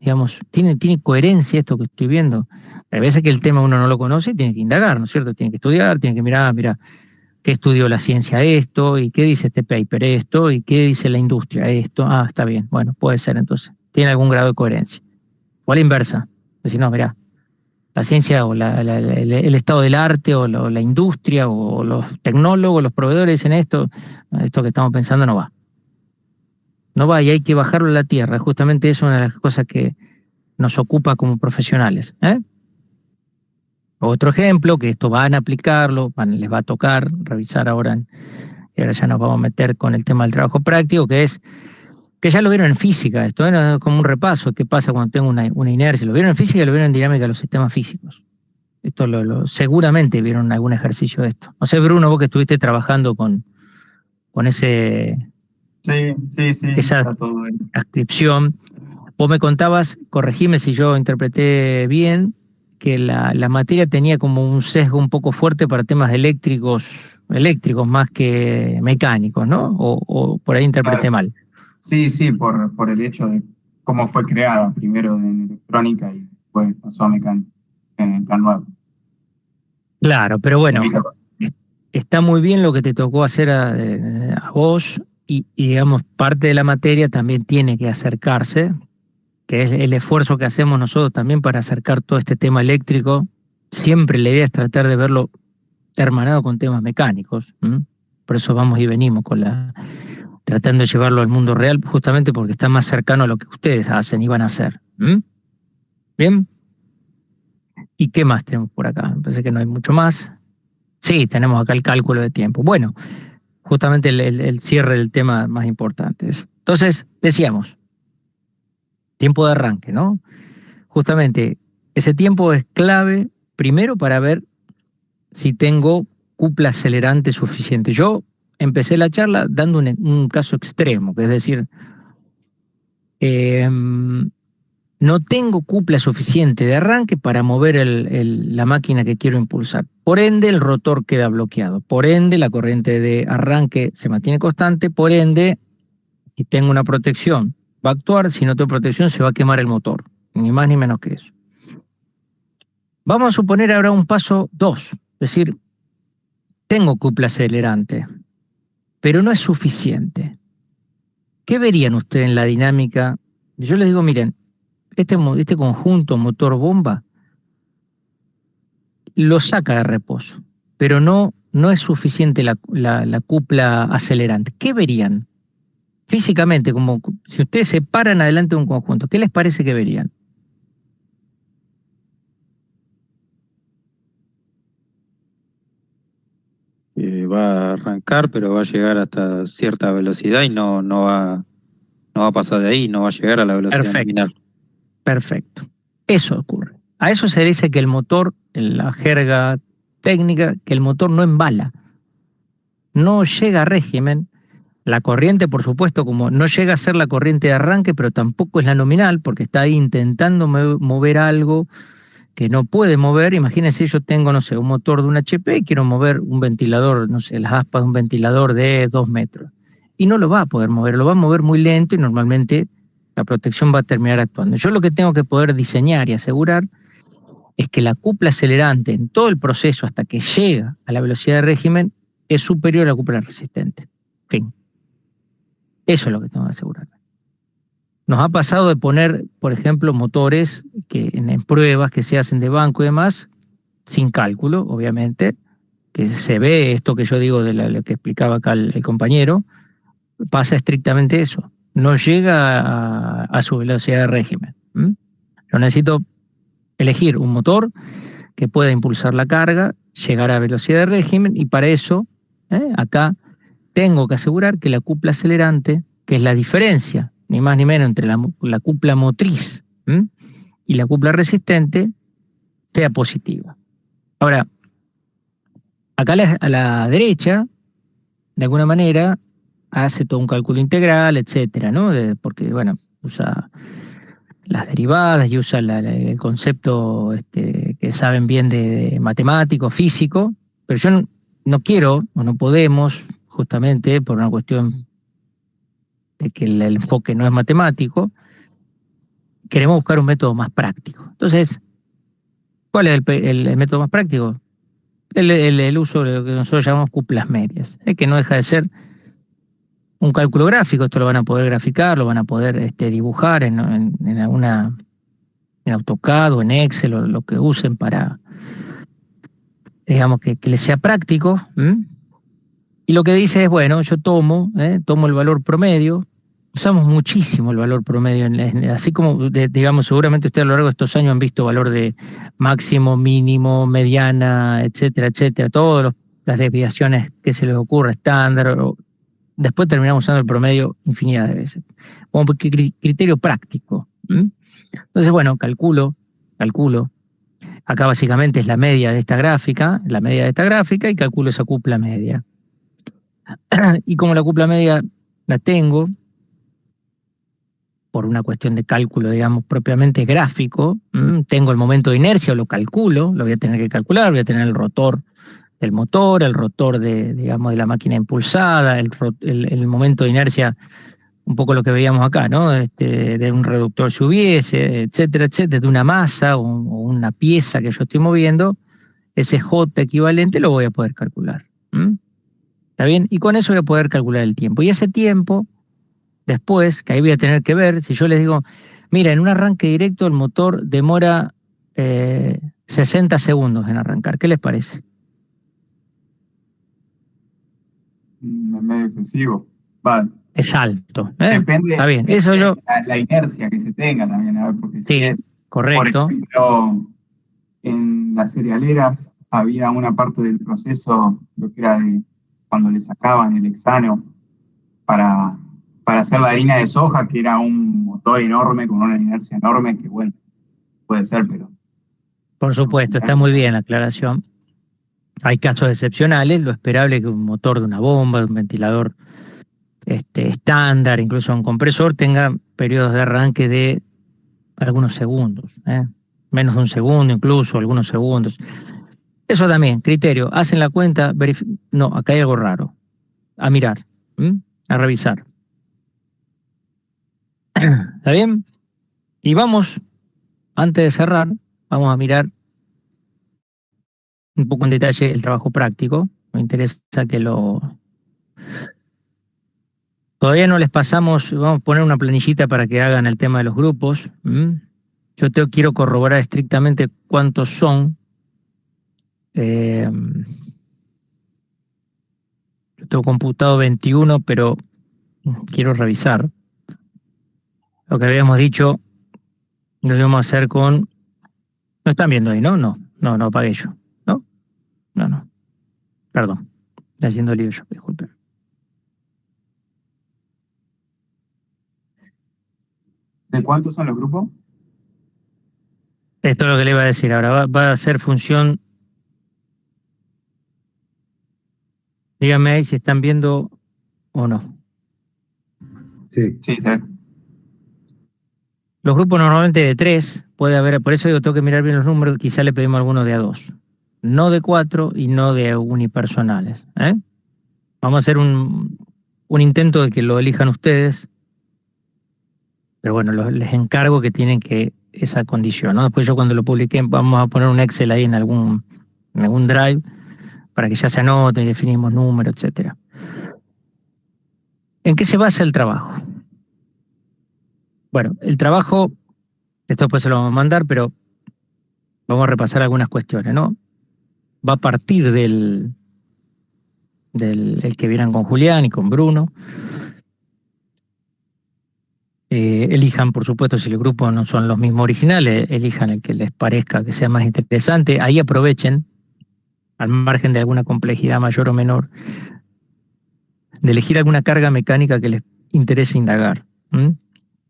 Digamos, ¿tiene coherencia esto que estoy viendo? Hay veces que el tema uno no lo conoce y tiene que indagar, ¿no es cierto? Tiene que estudiar, tiene que mirar, ¿qué estudió la ciencia esto? ¿Y qué dice este paper esto? ¿Y qué dice la industria esto? Ah, está bien, bueno, puede ser entonces. Tiene algún grado de coherencia. O a la inversa. Decir, no, mirá, la ciencia o el estado del arte o la industria o los tecnólogos, los proveedores dicen esto que estamos pensando no va. No va y hay que bajarlo a la tierra. Justamente eso es una de las cosas que nos ocupa como profesionales, ¿eh? Otro ejemplo, que esto van a aplicarlo, les va a tocar revisar ahora, y ahora ya nos vamos a meter con el tema del trabajo práctico, que es, que ya lo vieron en física, esto es como un repaso, qué pasa cuando tengo una inercia, lo vieron en física y lo vieron en dinámica de los sistemas físicos. Esto seguramente vieron algún ejercicio de esto. No sé, Bruno, vos que estuviste trabajando con ese... Sí, esa está todo bien. ascripción. Vos me contabas, corregime si yo interpreté bien, que la materia tenía como un sesgo un poco fuerte para temas eléctricos más que mecánicos, ¿no? O por ahí interpreté Claro. mal. Sí, por el hecho de cómo fue creada, primero en electrónica y después pasó a mecánica, en el plan nuevo. Claro, pero bueno, Esa cosa. está muy bien lo que te tocó hacer a vos y digamos, parte de la materia también tiene que acercarse, que es el esfuerzo que hacemos nosotros también para acercar todo este tema eléctrico. Siempre la idea es tratar de verlo hermanado con temas mecánicos. ¿M? Por eso vamos y venimos tratando de llevarlo al mundo real, justamente porque está más cercano a lo que ustedes hacen y van a hacer. ¿M? ¿Bien? ¿Y qué más tenemos por acá? Me parece que no hay mucho más. Sí, tenemos acá el cálculo de tiempo. Bueno, justamente el cierre del tema más importante. Entonces, decíamos, tiempo de arranque, ¿no? Justamente ese tiempo es clave, primero para ver si tengo cupla acelerante suficiente. Yo empecé la charla dando un caso extremo, que es decir, no tengo cupla suficiente de arranque para mover la máquina que quiero impulsar. Por ende, el rotor queda bloqueado. Por ende, la corriente de arranque se mantiene constante. Por ende, si tengo una protección, va a actuar. Si no tengo protección, se va a quemar el motor. Ni más ni menos que eso. Vamos a suponer ahora un paso 2. Es decir, tengo cupla acelerante, pero no es suficiente. ¿Qué verían ustedes en la dinámica? Yo les digo, miren, este conjunto motor-bomba lo saca de reposo, pero no es suficiente la cupla acelerante. ¿Qué verían? Físicamente, como si ustedes se paran adelante de un conjunto, ¿qué les parece que verían? Va a arrancar, pero va a llegar hasta cierta velocidad y no va a pasar de ahí, no va a llegar a la velocidad nominal. Perfecto. Eso ocurre. A eso se dice que el motor, en la jerga técnica, que el motor no embala. No llega a régimen. La corriente, por supuesto, como no llega a ser la corriente de arranque, pero tampoco es la nominal, porque está ahí intentando mover algo que no puede mover. Imagínense, yo tengo, no sé, un motor de un HP y quiero mover un ventilador, no sé, las aspas de un ventilador de 2 metros. Y no lo va a poder mover, lo va a mover muy lento y normalmente la protección va a terminar actuando. Yo lo que tengo que poder diseñar y asegurar es que la cupla acelerante en todo el proceso hasta que llega a la velocidad de régimen es superior a la cupla resistente. Fin. Eso es lo que tengo que asegurar. Nos ha pasado de poner, por ejemplo, motores que en pruebas que se hacen de banco y demás, sin cálculo, obviamente, que se ve esto que yo digo de lo que explicaba acá el compañero, pasa estrictamente eso. No llega a su velocidad de régimen. Yo necesito elegir un motor que pueda impulsar la carga, llegar a velocidad de régimen, y para eso, acá tengo que asegurar que la cupla acelerante, que es la diferencia, ni más ni menos, entre la cupla motriz y la cupla resistente, sea positiva. Ahora, acá a la derecha, de alguna manera, hace todo un cálculo integral, etcétera, ¿no? Porque, bueno, usa las derivadas y usa el concepto que saben bien de matemático, físico, pero yo no quiero, o no podemos, justamente por una cuestión de que el enfoque no es matemático, queremos buscar un método más práctico. Entonces, ¿cuál es el método más práctico? El uso de lo que nosotros llamamos cuplas medias, que no deja de ser un cálculo gráfico. Esto lo van a poder graficar, lo van a poder dibujar en AutoCAD o en Excel, o lo que usen para, digamos, que les sea práctico. Y lo que dice es, bueno, yo tomo el valor promedio. Usamos muchísimo el valor promedio, así como, digamos, seguramente ustedes a lo largo de estos años han visto valor de máximo, mínimo, mediana, etcétera, etcétera, todas las desviaciones que se les ocurra, estándar. Después terminamos usando el promedio infinidad de veces, como criterio práctico. Entonces, bueno, calculo. Acá básicamente es la media de esta gráfica, y calculo esa cupla media. Y como la cupla media la tengo, por una cuestión de cálculo, digamos, propiamente gráfico, tengo el momento de inercia, o lo calculo, lo voy a tener que calcular, voy a tener el rotor del motor, el rotor digamos, de la máquina impulsada, el momento de inercia, un poco lo que veíamos acá, ¿no? De un reductor si hubiese, etcétera, etcétera, de una masa o una pieza que yo estoy moviendo, ese J equivalente lo voy a poder calcular. ¿Está bien? Y con eso voy a poder calcular el tiempo. Y ese tiempo, después, que ahí voy a tener que ver, si yo les digo, mira, en un arranque directo el motor demora 60 segundos en arrancar, ¿qué les parece? Es medio excesivo. Vale. Es alto. Depende, está bien. Eso de la inercia que se tenga también, a ver, porque sí, correcto. Por ejemplo, en las cerealeras había una parte del proceso, lo que era de cuando le sacaban el hexano para hacer la harina de soja, que era un motor enorme con una inercia enorme, que bueno, puede ser, pero... Por supuesto, está muy bien la aclaración. Hay casos excepcionales, lo esperable es que un motor de una bomba, de un ventilador estándar, incluso un compresor, tenga periodos de arranque de algunos segundos, menos de un segundo, incluso algunos segundos. Eso también, criterio, hacen la cuenta, no, acá hay algo raro, a mirar, a revisar. ¿Está bien? Y vamos, antes de cerrar, vamos a mirar un poco en detalle el trabajo práctico. Me interesa que lo... Todavía no les pasamos, vamos a poner una planillita para que hagan el tema de los grupos. Yo quiero corroborar estrictamente cuántos son. Yo tengo computado 21, pero quiero revisar. Lo que habíamos dicho, lo íbamos a hacer con... ¿No están viendo ahí, no? No apagué yo. No. Perdón. Estoy haciendo lío yo, disculpen. ¿De cuántos son los grupos? Esto es lo que le iba a decir. Ahora va a ser función... Díganme ahí si están viendo o no. Sí. Sí. Los grupos normalmente de 3, puede haber, por eso digo, tengo que mirar bien los números, quizá le pedimos algunos de a 2. No de 4 y no de unipersonales. Vamos a hacer un intento de que lo elijan ustedes, pero bueno, les encargo que tienen que esa condición, ¿no? Después yo cuando lo publique vamos a poner un Excel ahí en algún drive para que ya se anote y definimos números, etcétera. ¿En qué se basa el trabajo? Bueno, el trabajo, esto después se lo vamos a mandar, pero vamos a repasar algunas cuestiones, ¿no? Va a partir del que vieran con Julián y con Bruno. Elijan, por supuesto, si el grupo no son los mismos originales, elijan el que les parezca que sea más interesante. Ahí aprovechen, al margen de alguna complejidad mayor o menor, de elegir alguna carga mecánica que les interese indagar.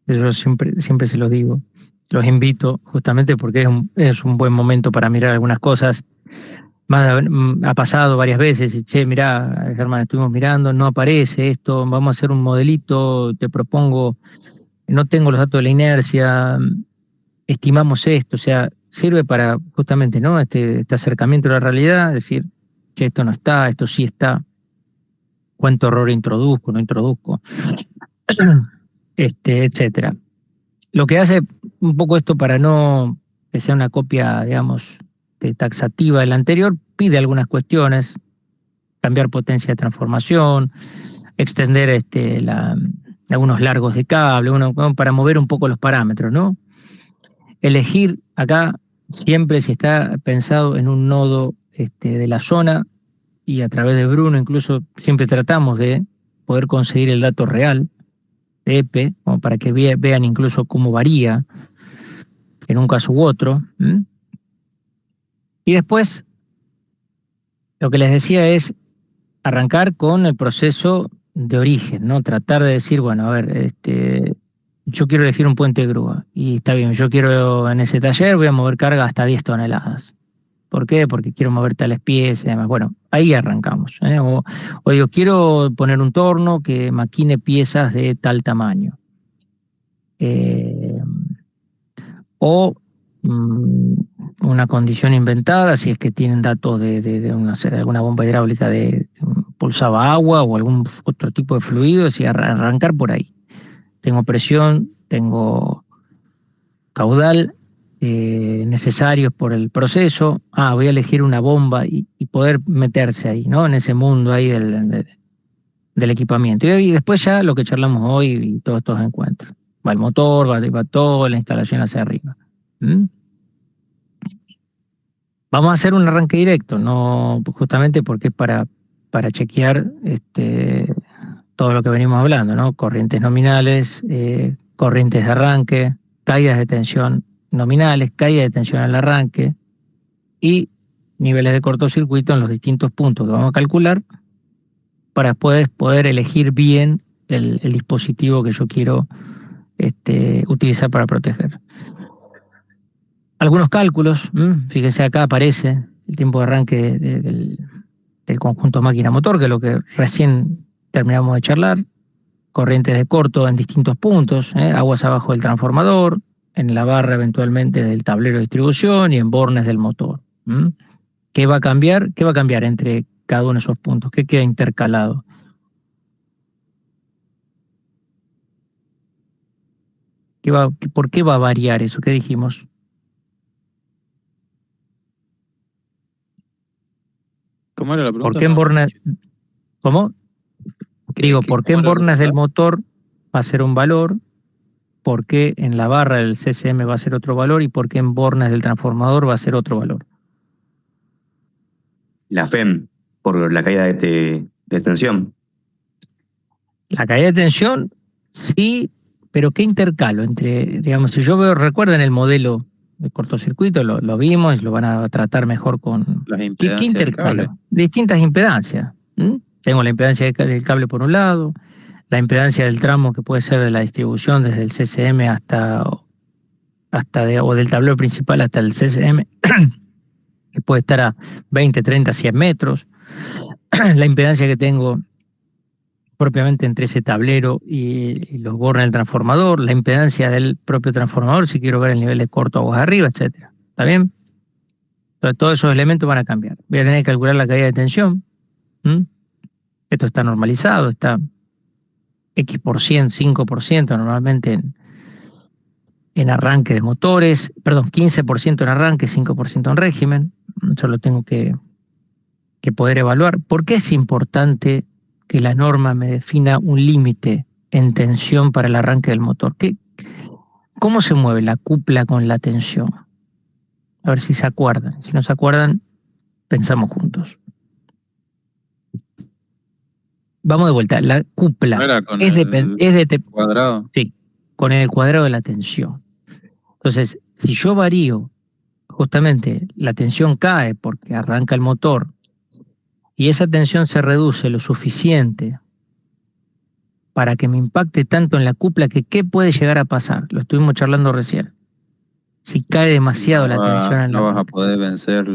Eso siempre se los digo. Los invito justamente porque es un buen momento para mirar algunas cosas. Ha pasado varias veces, y, che, mirá, Germán, estuvimos mirando, no aparece esto, vamos a hacer un modelito, te propongo, no tengo los datos de la inercia, estimamos esto, o sea, sirve para justamente, ¿no? Este acercamiento a la realidad, decir, che, esto no está, esto sí está, cuánto error introduzco, no introduzco, etcétera. Lo que hace un poco esto para no que sea una copia, digamos, taxativa del anterior, pide algunas cuestiones, cambiar potencia de transformación, extender algunos largos de cable, para mover un poco los parámetros, ¿no? Elegir acá siempre si está pensado en un nodo de la zona, y a través de Bruno incluso siempre tratamos de poder conseguir el dato real de EP, como para que vean incluso cómo varía en un caso u otro. Y después, lo que les decía es arrancar con el proceso de origen, ¿no? Tratar de decir, bueno, a ver, yo quiero elegir un puente de grúa, y está bien, yo quiero en ese taller voy a mover carga hasta 10 toneladas. ¿Por qué? Porque quiero mover tales piezas y demás. Bueno, ahí arrancamos. O digo, quiero poner un torno que maquine piezas de tal tamaño. O una condición inventada, si es que tienen datos de alguna bomba hidráulica pulsaba agua o algún otro tipo de fluidos, y arrancar por ahí. Tengo presión, tengo caudal necesarios por el proceso. Voy a elegir una bomba y poder meterse ahí, ¿no? En ese mundo ahí del equipamiento. Y después ya lo que charlamos hoy y todos estos encuentros. Va el motor, va toda la instalación hacia arriba. Vamos a hacer un arranque directo, no justamente porque es para chequear todo lo que venimos hablando, ¿no? Corrientes nominales, corrientes de arranque, caídas de tensión nominales, caída de tensión al arranque y niveles de cortocircuito en los distintos puntos que vamos a calcular para después poder elegir bien el dispositivo que yo quiero utilizar para proteger. Algunos cálculos, fíjense acá aparece el tiempo de arranque el conjunto máquina-motor, que es lo que recién terminamos de charlar, corrientes de corto en distintos puntos, aguas abajo del transformador, en la barra eventualmente del tablero de distribución y en bornes del motor. ¿Qué va a cambiar? ¿Qué va a cambiar entre cada uno de esos puntos? ¿Qué queda intercalado? ¿Por qué va a variar eso? ¿Qué dijimos? ¿Cómo era la pregunta? ¿Por qué en bornes? ¿Cómo? Digo, ¿por qué en bornes del motor va a ser un valor? ¿Por qué en la barra del CCM va a ser otro valor? ¿Y por qué en bornes del transformador va a ser otro valor? La FEM, por la caída de tensión. La caída de tensión, sí, pero ¿qué intercalo entre, digamos, si yo veo, recuerden el modelo de cortocircuito, lo vimos y lo van a tratar mejor con... Las ¿Qué impedancias del cable. intercalo? Distintas impedancias. Tengo la impedancia del cable por un lado, la impedancia del tramo que puede ser de la distribución desde el CCM o del tablero principal hasta el CCM, que puede estar a 20, 30, 100 metros. La impedancia que tengo propiamente entre ese tablero y los bornes del transformador, la impedancia del propio transformador, si quiero ver el nivel de corto aguas arriba, etcétera. ¿Está bien? Entonces, todos esos elementos van a cambiar. Voy a tener que calcular la caída de tensión. Esto está normalizado, está X%, 5% normalmente en arranque de motores, perdón, 15% en arranque, 5% en régimen. Eso lo tengo que poder evaluar. ¿Por qué es importante que la norma me defina un límite en tensión para el arranque del motor? ¿Cómo se mueve la cupla con la tensión? A ver si se acuerdan. Si no se acuerdan, pensamos juntos. Vamos de vuelta. La cupla ¿No era con es el cuadrado? Sí, con el cuadrado de la tensión. Entonces, si yo varío, justamente la tensión cae porque arranca el motor y esa tensión se reduce lo suficiente para que me impacte tanto en la cupla que ¿qué puede llegar a pasar? Lo estuvimos charlando recién. Si cae demasiado la tensión en no la vas a cupla. poder vencer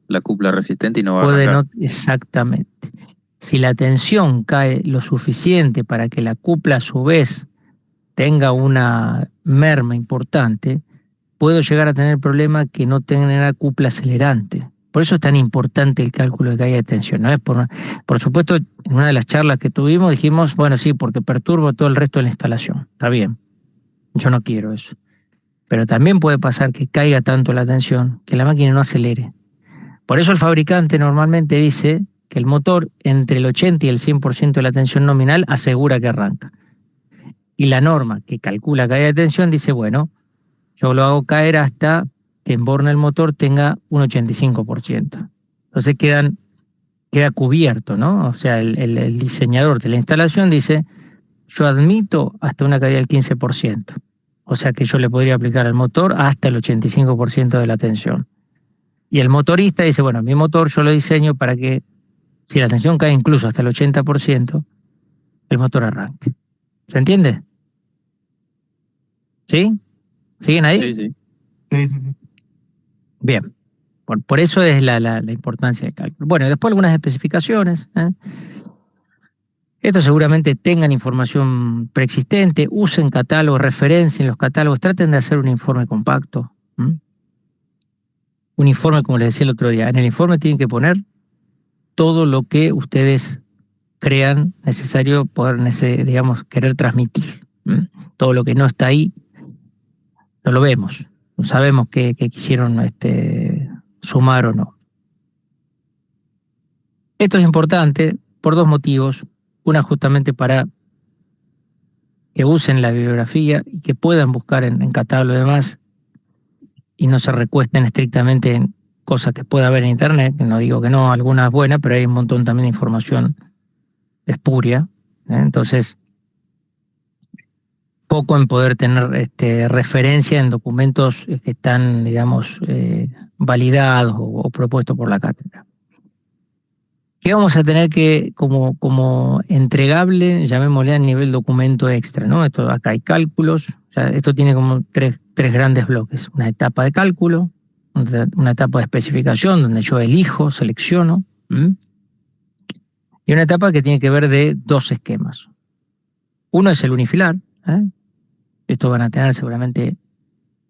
la cupla resistente y no va a arrancar. Exactamente. Si la tensión cae lo suficiente para que la cupla a su vez tenga una merma importante, puedo llegar a tener el problema que no tenga cupla acelerante. Por eso es tan importante el cálculo de caída de tensión. ¿No? Por supuesto, en una de las charlas que tuvimos dijimos, bueno, sí, porque perturbo todo el resto de la instalación. Está bien, yo no quiero eso. Pero también puede pasar que caiga tanto la tensión que la máquina no acelere. Por eso el fabricante normalmente dice que el motor entre el 80 y el 100% de la tensión nominal asegura que arranca. Y la norma que calcula caída de tensión dice, bueno, yo lo hago caer hasta que en borne el motor tenga un 85%. Entonces queda cubierto, ¿no? O sea, el diseñador de la instalación dice, yo admito hasta una caída del 15%. O sea que yo le podría aplicar al motor hasta el 85% de la tensión. Y el motorista dice, bueno, mi motor yo lo diseño para que si la tensión cae incluso hasta el 80%, el motor arranque. ¿Se entiende? ¿Sí? ¿Siguen ahí? Sí, sí. Sí. Bien. Por eso es la importancia del cálculo. Bueno, después algunas especificaciones. Esto seguramente tengan información preexistente, usen catálogos, referencien los catálogos, traten de hacer un informe compacto. Un informe, como les decía el otro día, en el informe tienen que poner todo lo que ustedes crean necesario poder, digamos, querer transmitir. Todo lo que no está ahí, no lo vemos. No sabemos qué quisieron sumar o no. Esto es importante por dos motivos. Una, justamente para que usen la bibliografía y que puedan buscar en catálogo y demás y no se recuesten estrictamente en cosas que pueda haber en internet, que no digo que no, algunas buenas, pero hay un montón también de información espuria. Entonces, poco en poder tener referencia en documentos que están, digamos, validados o propuestos por la cátedra. ¿Qué vamos a tener que como entregable, llamémosle a nivel documento extra, ¿no? Acá hay cálculos, o sea, esto tiene como tres grandes bloques. Una etapa de cálculo, una etapa de especificación donde yo elijo, selecciono, Y una etapa que tiene que ver de dos esquemas. Uno es el unifilar. Estos van a tener seguramente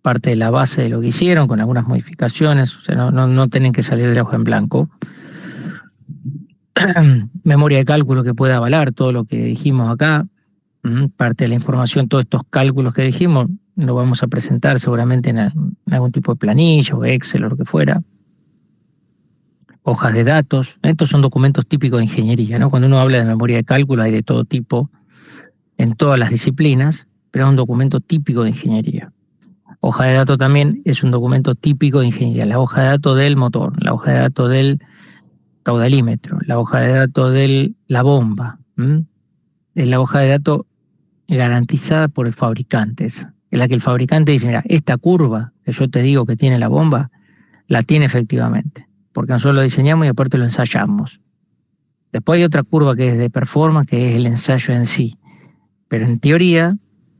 parte de la base de lo que hicieron, con algunas modificaciones, o sea, no tienen que salir de la hoja en blanco. Memoria de cálculo que pueda avalar todo lo que dijimos acá, parte de la información, todos estos cálculos que dijimos, lo vamos a presentar seguramente en algún tipo de planilla o Excel o lo que fuera. Hojas de datos, estos son documentos típicos de ingeniería, ¿no? Cuando uno habla de memoria de cálculo hay de todo tipo en todas las disciplinas, pero es un documento típico de ingeniería. Hoja de datos también es un documento típico de ingeniería, la hoja de datos del motor, la hoja de datos del caudalímetro, la hoja de datos de la bomba, es la hoja de datos garantizada por el fabricante, es la que el fabricante dice, mira, esta curva que yo te digo que tiene la bomba, la tiene efectivamente, porque nosotros lo diseñamos y aparte lo ensayamos. Después hay otra curva que es de performance, que es el ensayo en sí, pero en teoría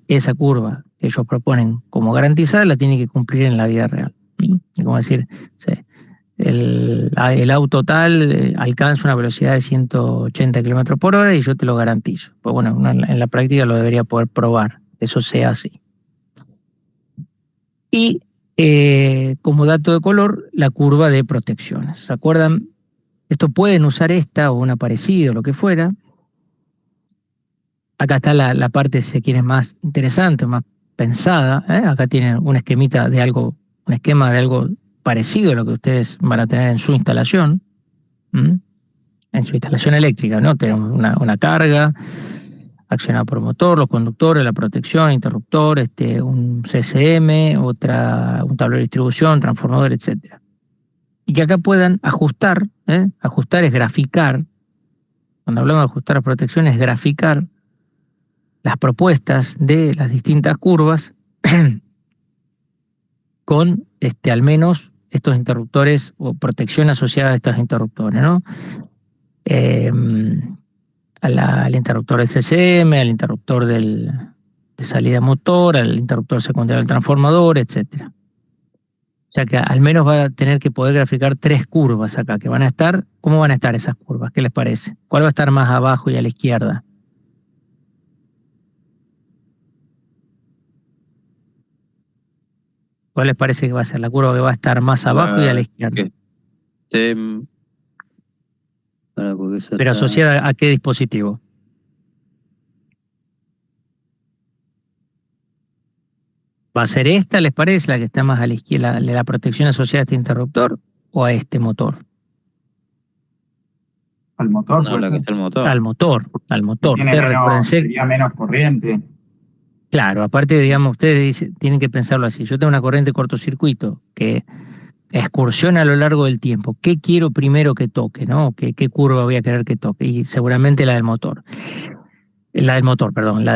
esa curva que ellos proponen como garantizada la tiene que cumplir en la vida real. Es como decir, sí, el auto tal alcanza una velocidad de 180 km por hora y yo te lo garantizo. Pues bueno, uno en la práctica lo debería poder probar, eso sea así. Y como dato de color, la curva de protecciones. ¿Se acuerdan? Esto pueden usar esta o una parecida o lo que fuera. Acá está la parte, si se quiere, más interesante, más pensada. Acá tienen un esquemita de algo, un esquema de algo parecido a lo que ustedes van a tener en su instalación, en su instalación eléctrica, ¿no? Tenemos una carga accionada por motor, los conductores, la protección, interruptor, un CCM, un tablero de distribución, transformador, etcétera. Y que acá puedan ajustar, ajustar es graficar, cuando hablamos de ajustar a protección es graficar las propuestas de las distintas curvas con al menos estos interruptores o protección asociada a estos interruptores, ¿no? Al interruptor del CCM, al interruptor de salida motor, al interruptor secundario del transformador, etcétera. O sea que al menos va a tener que poder graficar 3 curvas acá, que van a estar, ¿cómo van a estar esas curvas? ¿Qué les parece? ¿Cuál va a estar más abajo y a la izquierda? ¿Cuál les parece que va a ser la curva que va a estar más abajo y a la izquierda? Pero asociada a qué dispositivo. ¿Va a ser esta, les parece, la que está más a la izquierda, la protección asociada a este interruptor o a este motor? Al motor, No, la que está el motor. Al motor. Sería menos corriente. Claro, aparte, digamos, ustedes tienen que pensarlo así. Yo tengo una corriente cortocircuito que excursiona a lo largo del tiempo. ¿Qué quiero primero que toque, no? ¿Qué curva voy a querer que toque? Y seguramente la del motor. La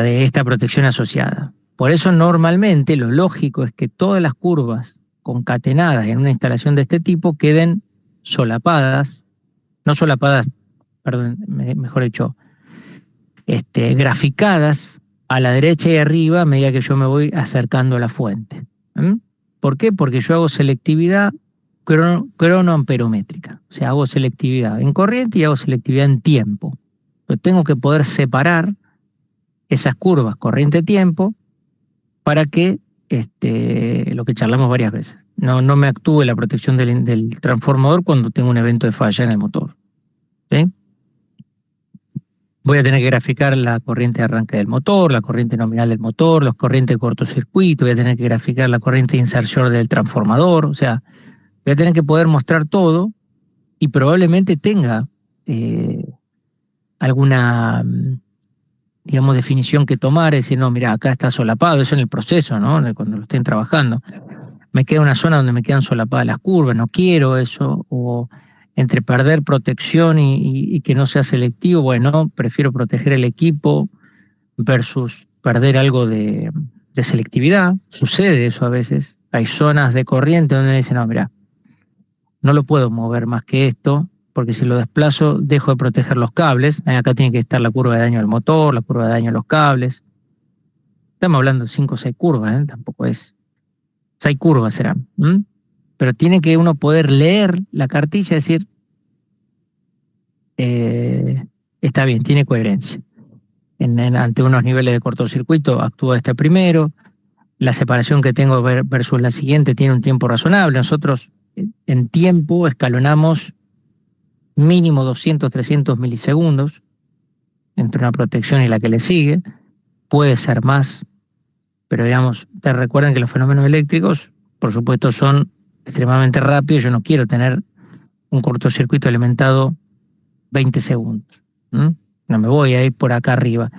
de esta protección asociada. Por eso normalmente lo lógico es que todas las curvas concatenadas en una instalación de este tipo queden solapadas, no solapadas, perdón, mejor dicho, graficadas a la derecha y arriba a medida que yo me voy acercando a la fuente. ¿Por qué? Porque yo hago selectividad cronoamperométrica, o sea, hago selectividad en corriente y hago selectividad en tiempo. Yo tengo que poder separar esas curvas corriente-tiempo para que, lo que charlamos varias veces, no me actúe la protección del transformador cuando tengo un evento de falla en el motor. ¿Sí? Voy a tener que graficar la corriente de arranque del motor, la corriente nominal del motor, los corrientes de cortocircuito, voy a tener que graficar la corriente de inserción del transformador, o sea, voy a tener que poder mostrar todo y probablemente tenga alguna, digamos, definición que tomar, es decir, no, mira, acá está solapado, eso en el proceso, ¿no? Cuando lo estén trabajando. Me queda una zona donde me quedan solapadas las curvas, no quiero eso, o entre perder protección y que no sea selectivo, bueno, prefiero proteger el equipo versus perder algo de selectividad. Sucede eso a veces. Hay zonas de corriente donde dicen, no, mira, no lo puedo mover más que esto, porque si lo desplazo dejo de proteger los cables. Acá tiene que estar la curva de daño del motor, la curva de daño a los cables. Estamos hablando de 5 o 6 curvas, tampoco es... 6 curvas serán. Pero tiene que uno poder leer la cartilla y decir, está bien, tiene coherencia. Ante unos niveles de cortocircuito actúa este primero, la separación que tengo versus la siguiente tiene un tiempo razonable. Nosotros en tiempo escalonamos mínimo 200, 300 milisegundos entre una protección y la que le sigue, puede ser más, pero digamos, te recuerdan que los fenómenos eléctricos, por supuesto, son extremadamente rápidos. Yo no quiero tener un cortocircuito alimentado 20 segundos. No me voy a ir por acá arriba.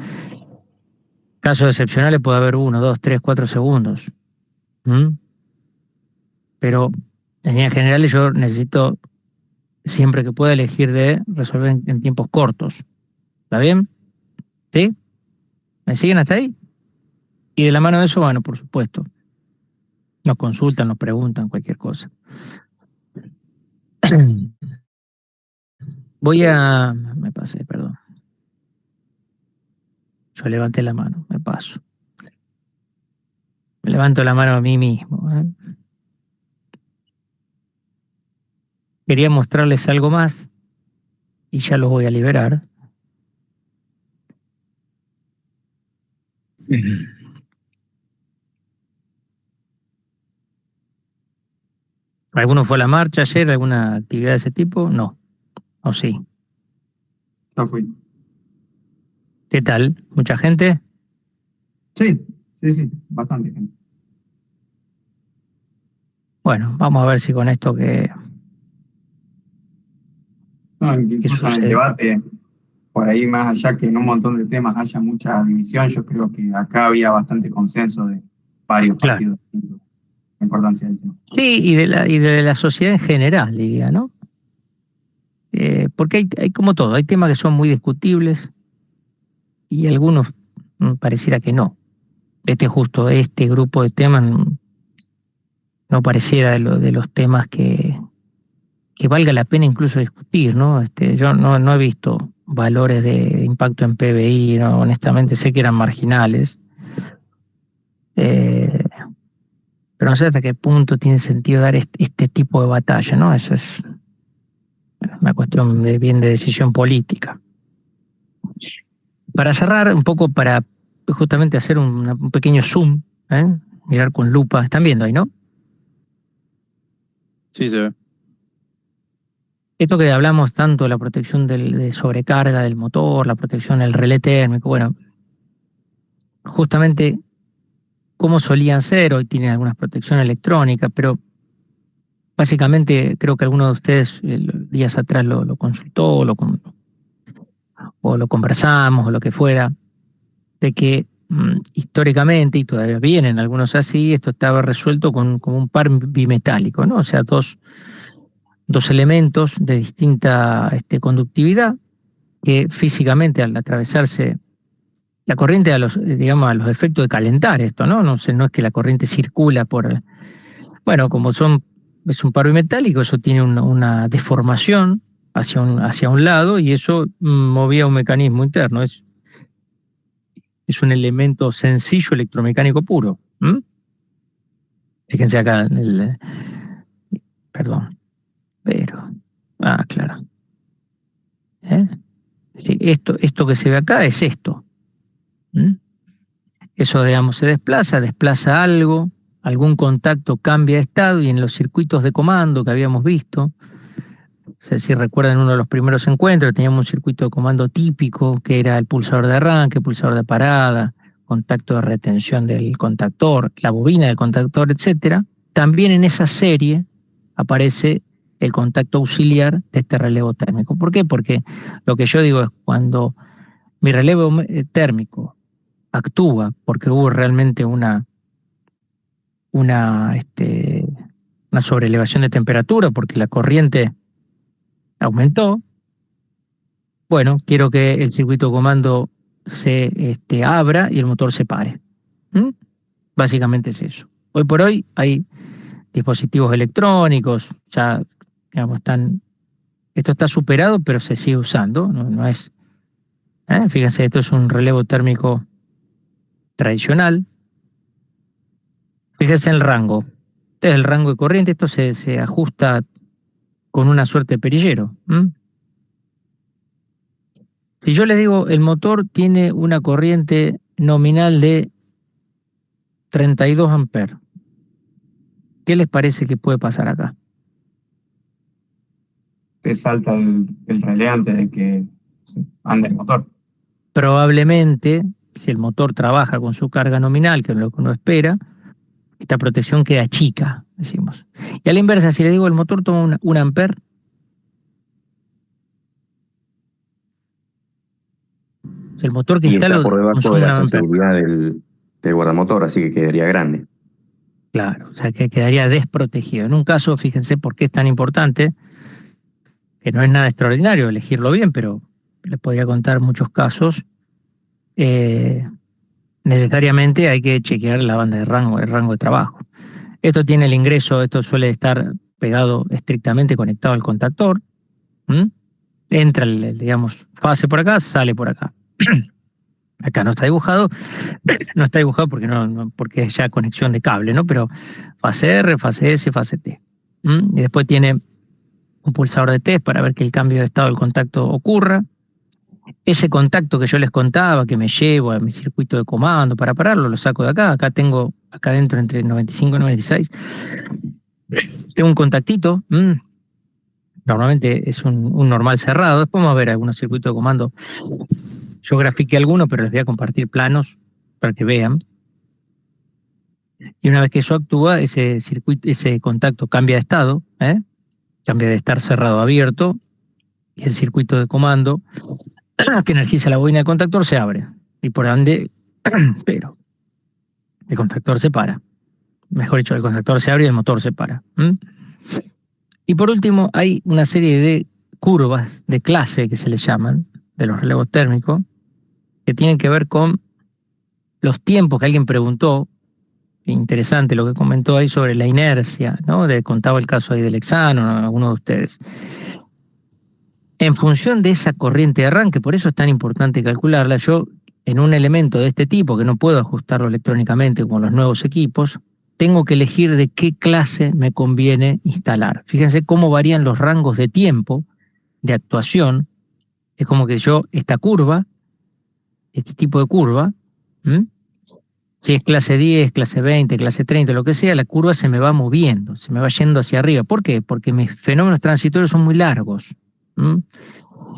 Casos excepcionales puede haber 1, 2, 3, 4 segundos. Pero en líneas generales yo necesito siempre que pueda elegir de resolver en tiempos cortos. ¿Está bien? ¿Sí? ¿Me siguen hasta ahí? Y de la mano de eso, bueno, por supuesto, nos consultan, nos preguntan cualquier cosa. Me pasé, perdón. Yo levanté la mano, me paso. Me levanto la mano a mí mismo. Quería mostrarles algo más y ya los voy a liberar. ¿Alguno fue a la marcha ayer? ¿Alguna actividad de ese tipo? No. ¿O sí? Yo fui. ¿Qué tal? ¿Mucha gente? Sí, bastante gente. Bueno, vamos a ver si con esto que No, incluso en el debate, por ahí más allá que en un montón de temas haya mucha división, yo creo que acá había bastante consenso de varios partidos. Claro. La importancia del tema. Sí, y de la sociedad en general, diría, ¿no? Porque hay como todo, hay temas que son muy discutibles y algunos pareciera que no. Este grupo de temas no pareciera de los temas que valga la pena incluso discutir, ¿no? Yo no he visto valores de impacto en PBI, ¿no? Honestamente sé que eran marginales, pero no sé hasta qué punto tiene sentido dar este tipo de batalla, ¿no? Eso es una cuestión de decisión política. Para cerrar un poco, para justamente hacer un pequeño zoom, mirar con lupa, están viendo ahí, ¿no? Sí, se ve. Esto que hablamos tanto de la protección de sobrecarga del motor, la protección del relé térmico, bueno, justamente cómo solían ser, hoy tienen algunas protecciones electrónicas, pero básicamente creo que alguno de ustedes días atrás lo consultó, o lo conversamos, o lo que fuera, de que históricamente, y todavía vienen algunos así, esto estaba resuelto con un par bimetálico, ¿no? O sea, dos elementos de distinta conductividad que físicamente al atravesarse la corriente a los efectos de calentar esto, ¿no? No es que la corriente circula bueno, como es un par bimetálico, eso tiene una deformación hacia un lado y eso movía un mecanismo interno. Es un elemento sencillo electromecánico puro. Fíjense acá, perdón. Pero, claro. Sí, esto que se ve acá es esto. Eso, digamos, se desplaza algo, algún contacto cambia de estado y en los circuitos de comando que habíamos visto, no sé si recuerdan uno de los primeros encuentros, teníamos un circuito de comando típico que era el pulsador de arranque, pulsador de parada, contacto de retención del contactor, la bobina del contactor, etcétera. También en esa serie aparece el contacto auxiliar de este relevo térmico. ¿Por qué? Porque lo que yo digo es cuando mi relevo térmico actúa porque hubo realmente una sobrelevación de temperatura, porque la corriente aumentó, bueno, quiero que el circuito de comando se abra y el motor se pare. Básicamente es eso. Hoy por hoy hay dispositivos electrónicos, ya digamos, esto está superado, pero se sigue usando, no es. Fíjense, esto es un relevo térmico tradicional. Fíjense en el rango. Este es el rango de corriente, esto se ajusta con una suerte de perillero. Si yo les digo, el motor tiene una corriente nominal de 32 amperes, ¿qué les parece que puede pasar acá? Te salta el relé antes de que ande el motor. Probablemente, si el motor trabaja con su carga nominal, que es lo que uno espera, esta protección queda chica, decimos. Y a la inversa, si le digo el motor toma un amper, el motor que Y está instalo por debajo consume de un la amper. sensibilidad del guardamotor, así que quedaría grande. Claro, o sea que quedaría desprotegido. En un caso, fíjense por qué es tan importante, que no es nada extraordinario elegirlo bien, pero les podría contar muchos casos. Necesariamente hay que chequear la banda de rango, el rango de trabajo. Esto tiene el ingreso, esto suele estar pegado estrictamente conectado al contactor. Entra, digamos, fase por acá, sale por acá. Acá no está dibujado, porque porque es ya conexión de cable, ¿no? Pero fase R, fase S, fase T. Y después tiene un pulsador de test para ver que el cambio de estado del contacto ocurra. Ese contacto que yo les contaba, que me llevo a mi circuito de comando para pararlo, lo saco de acá. Acá tengo, acá dentro entre 95 y 96, tengo un contactito. Normalmente es un normal cerrado. Después vamos a ver algunos circuitos de comando. Yo grafiqué algunos, pero les voy a compartir planos para que vean. Y una vez que eso actúa, ese contacto cambia de estado, cambia de estar cerrado a abierto, y el circuito de comando que energiza la bobina del contactor se abre. Y por ende, pero el contactor se para. Mejor dicho, el contactor se abre y el motor se para. Y por último, hay una serie de curvas de clase que se le llaman, de los relevos térmicos, que tienen que ver con los tiempos que alguien preguntó. Interesante lo que comentó ahí sobre la inercia, ¿no? Contaba el caso ahí del Lexano, ¿no? Alguno de ustedes. En función de esa corriente de arranque, por eso es tan importante calcularla, yo en un elemento de este tipo, que no puedo ajustarlo electrónicamente como los nuevos equipos, tengo que elegir de qué clase me conviene instalar. Fíjense cómo varían los rangos de tiempo de actuación. Es como que yo, esta curva, este tipo de curva, si es clase 10, clase 20, clase 30, lo que sea, la curva se me va moviendo, se me va yendo hacia arriba. ¿Por qué? Porque mis fenómenos transitorios son muy largos.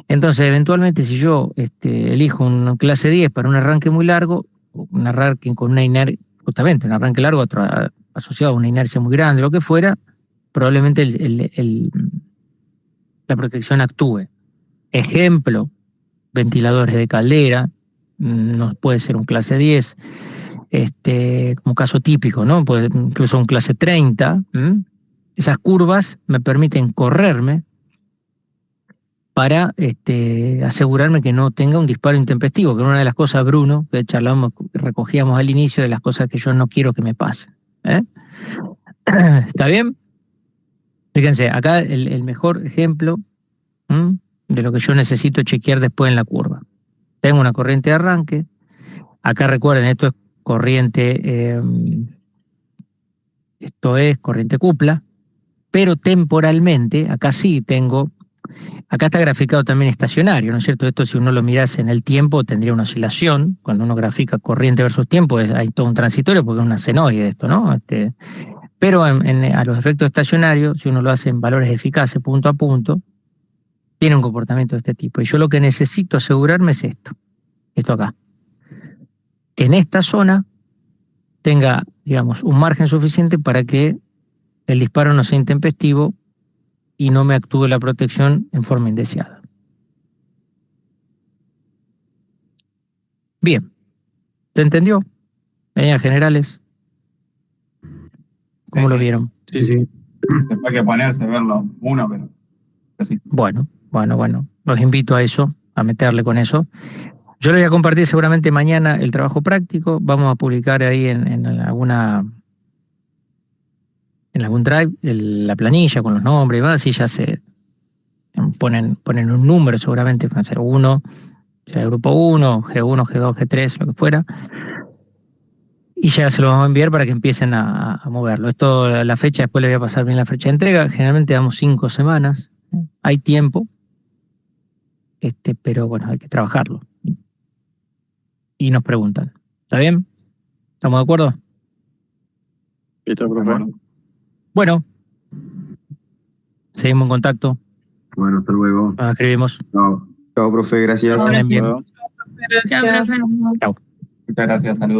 Entonces, eventualmente, si yo elijo una clase 10 para un arranque muy largo, un arranque con una inercia, justamente un arranque largo asociado a una inercia muy grande, lo que fuera, probablemente la protección actúe. Ejemplo, ventiladores de caldera, no puede ser un clase 10, como caso típico, ¿no? Puede incluso un clase 30. Esas curvas me permiten correrme para asegurarme que no tenga un disparo intempestivo, que es una de las cosas, Bruno, que recogíamos al inicio, de las cosas que yo no quiero que me pasen. ¿Está bien? Fíjense, acá el mejor ejemplo de lo que yo necesito chequear después en la curva. Tengo una corriente de arranque. Acá recuerden, esto es corriente cupla, pero temporalmente, acá sí tengo. Acá está graficado también estacionario, ¿no es cierto? Esto, si uno lo mirase en el tiempo, tendría una oscilación. Cuando uno grafica corriente versus tiempo, hay todo un transitorio porque es una senoide esto, ¿no? Pero a los efectos estacionarios, si uno lo hace en valores eficaces punto a punto, tiene un comportamiento de este tipo. Y yo lo que necesito asegurarme es esto acá. Que en esta zona tenga, digamos, un margen suficiente para que el disparo no sea intempestivo y no me actúe la protección en forma indeseada. Bien, ¿se entendió? En líneas generales, ¿cómo lo vieron? Sí, sí. Después hay que ponerse a verlo uno, pero sí. Bueno, los invito a eso, a meterle con eso. Yo les voy a compartir seguramente mañana el trabajo práctico. Vamos a publicar ahí en algún drive la planilla con los nombres y más, y ya se ponen un número seguramente, puede ser 1, será el grupo 1, G1, G2, G3, lo que fuera. Y ya se lo vamos a enviar para que empiecen a moverlo. Esto, la fecha, después les voy a pasar bien la fecha de entrega. Generalmente damos 5 semanas. Hay tiempo. pero bueno, hay que trabajarlo. Y nos preguntan, ¿está bien? ¿Estamos de acuerdo? Listo, profe. Bueno, seguimos en contacto, Bueno, hasta luego. nos escribimos. Chao. Chao, profe, gracias. Pasen bien. Chao. Chao, profe. Muchas gracias, saludos.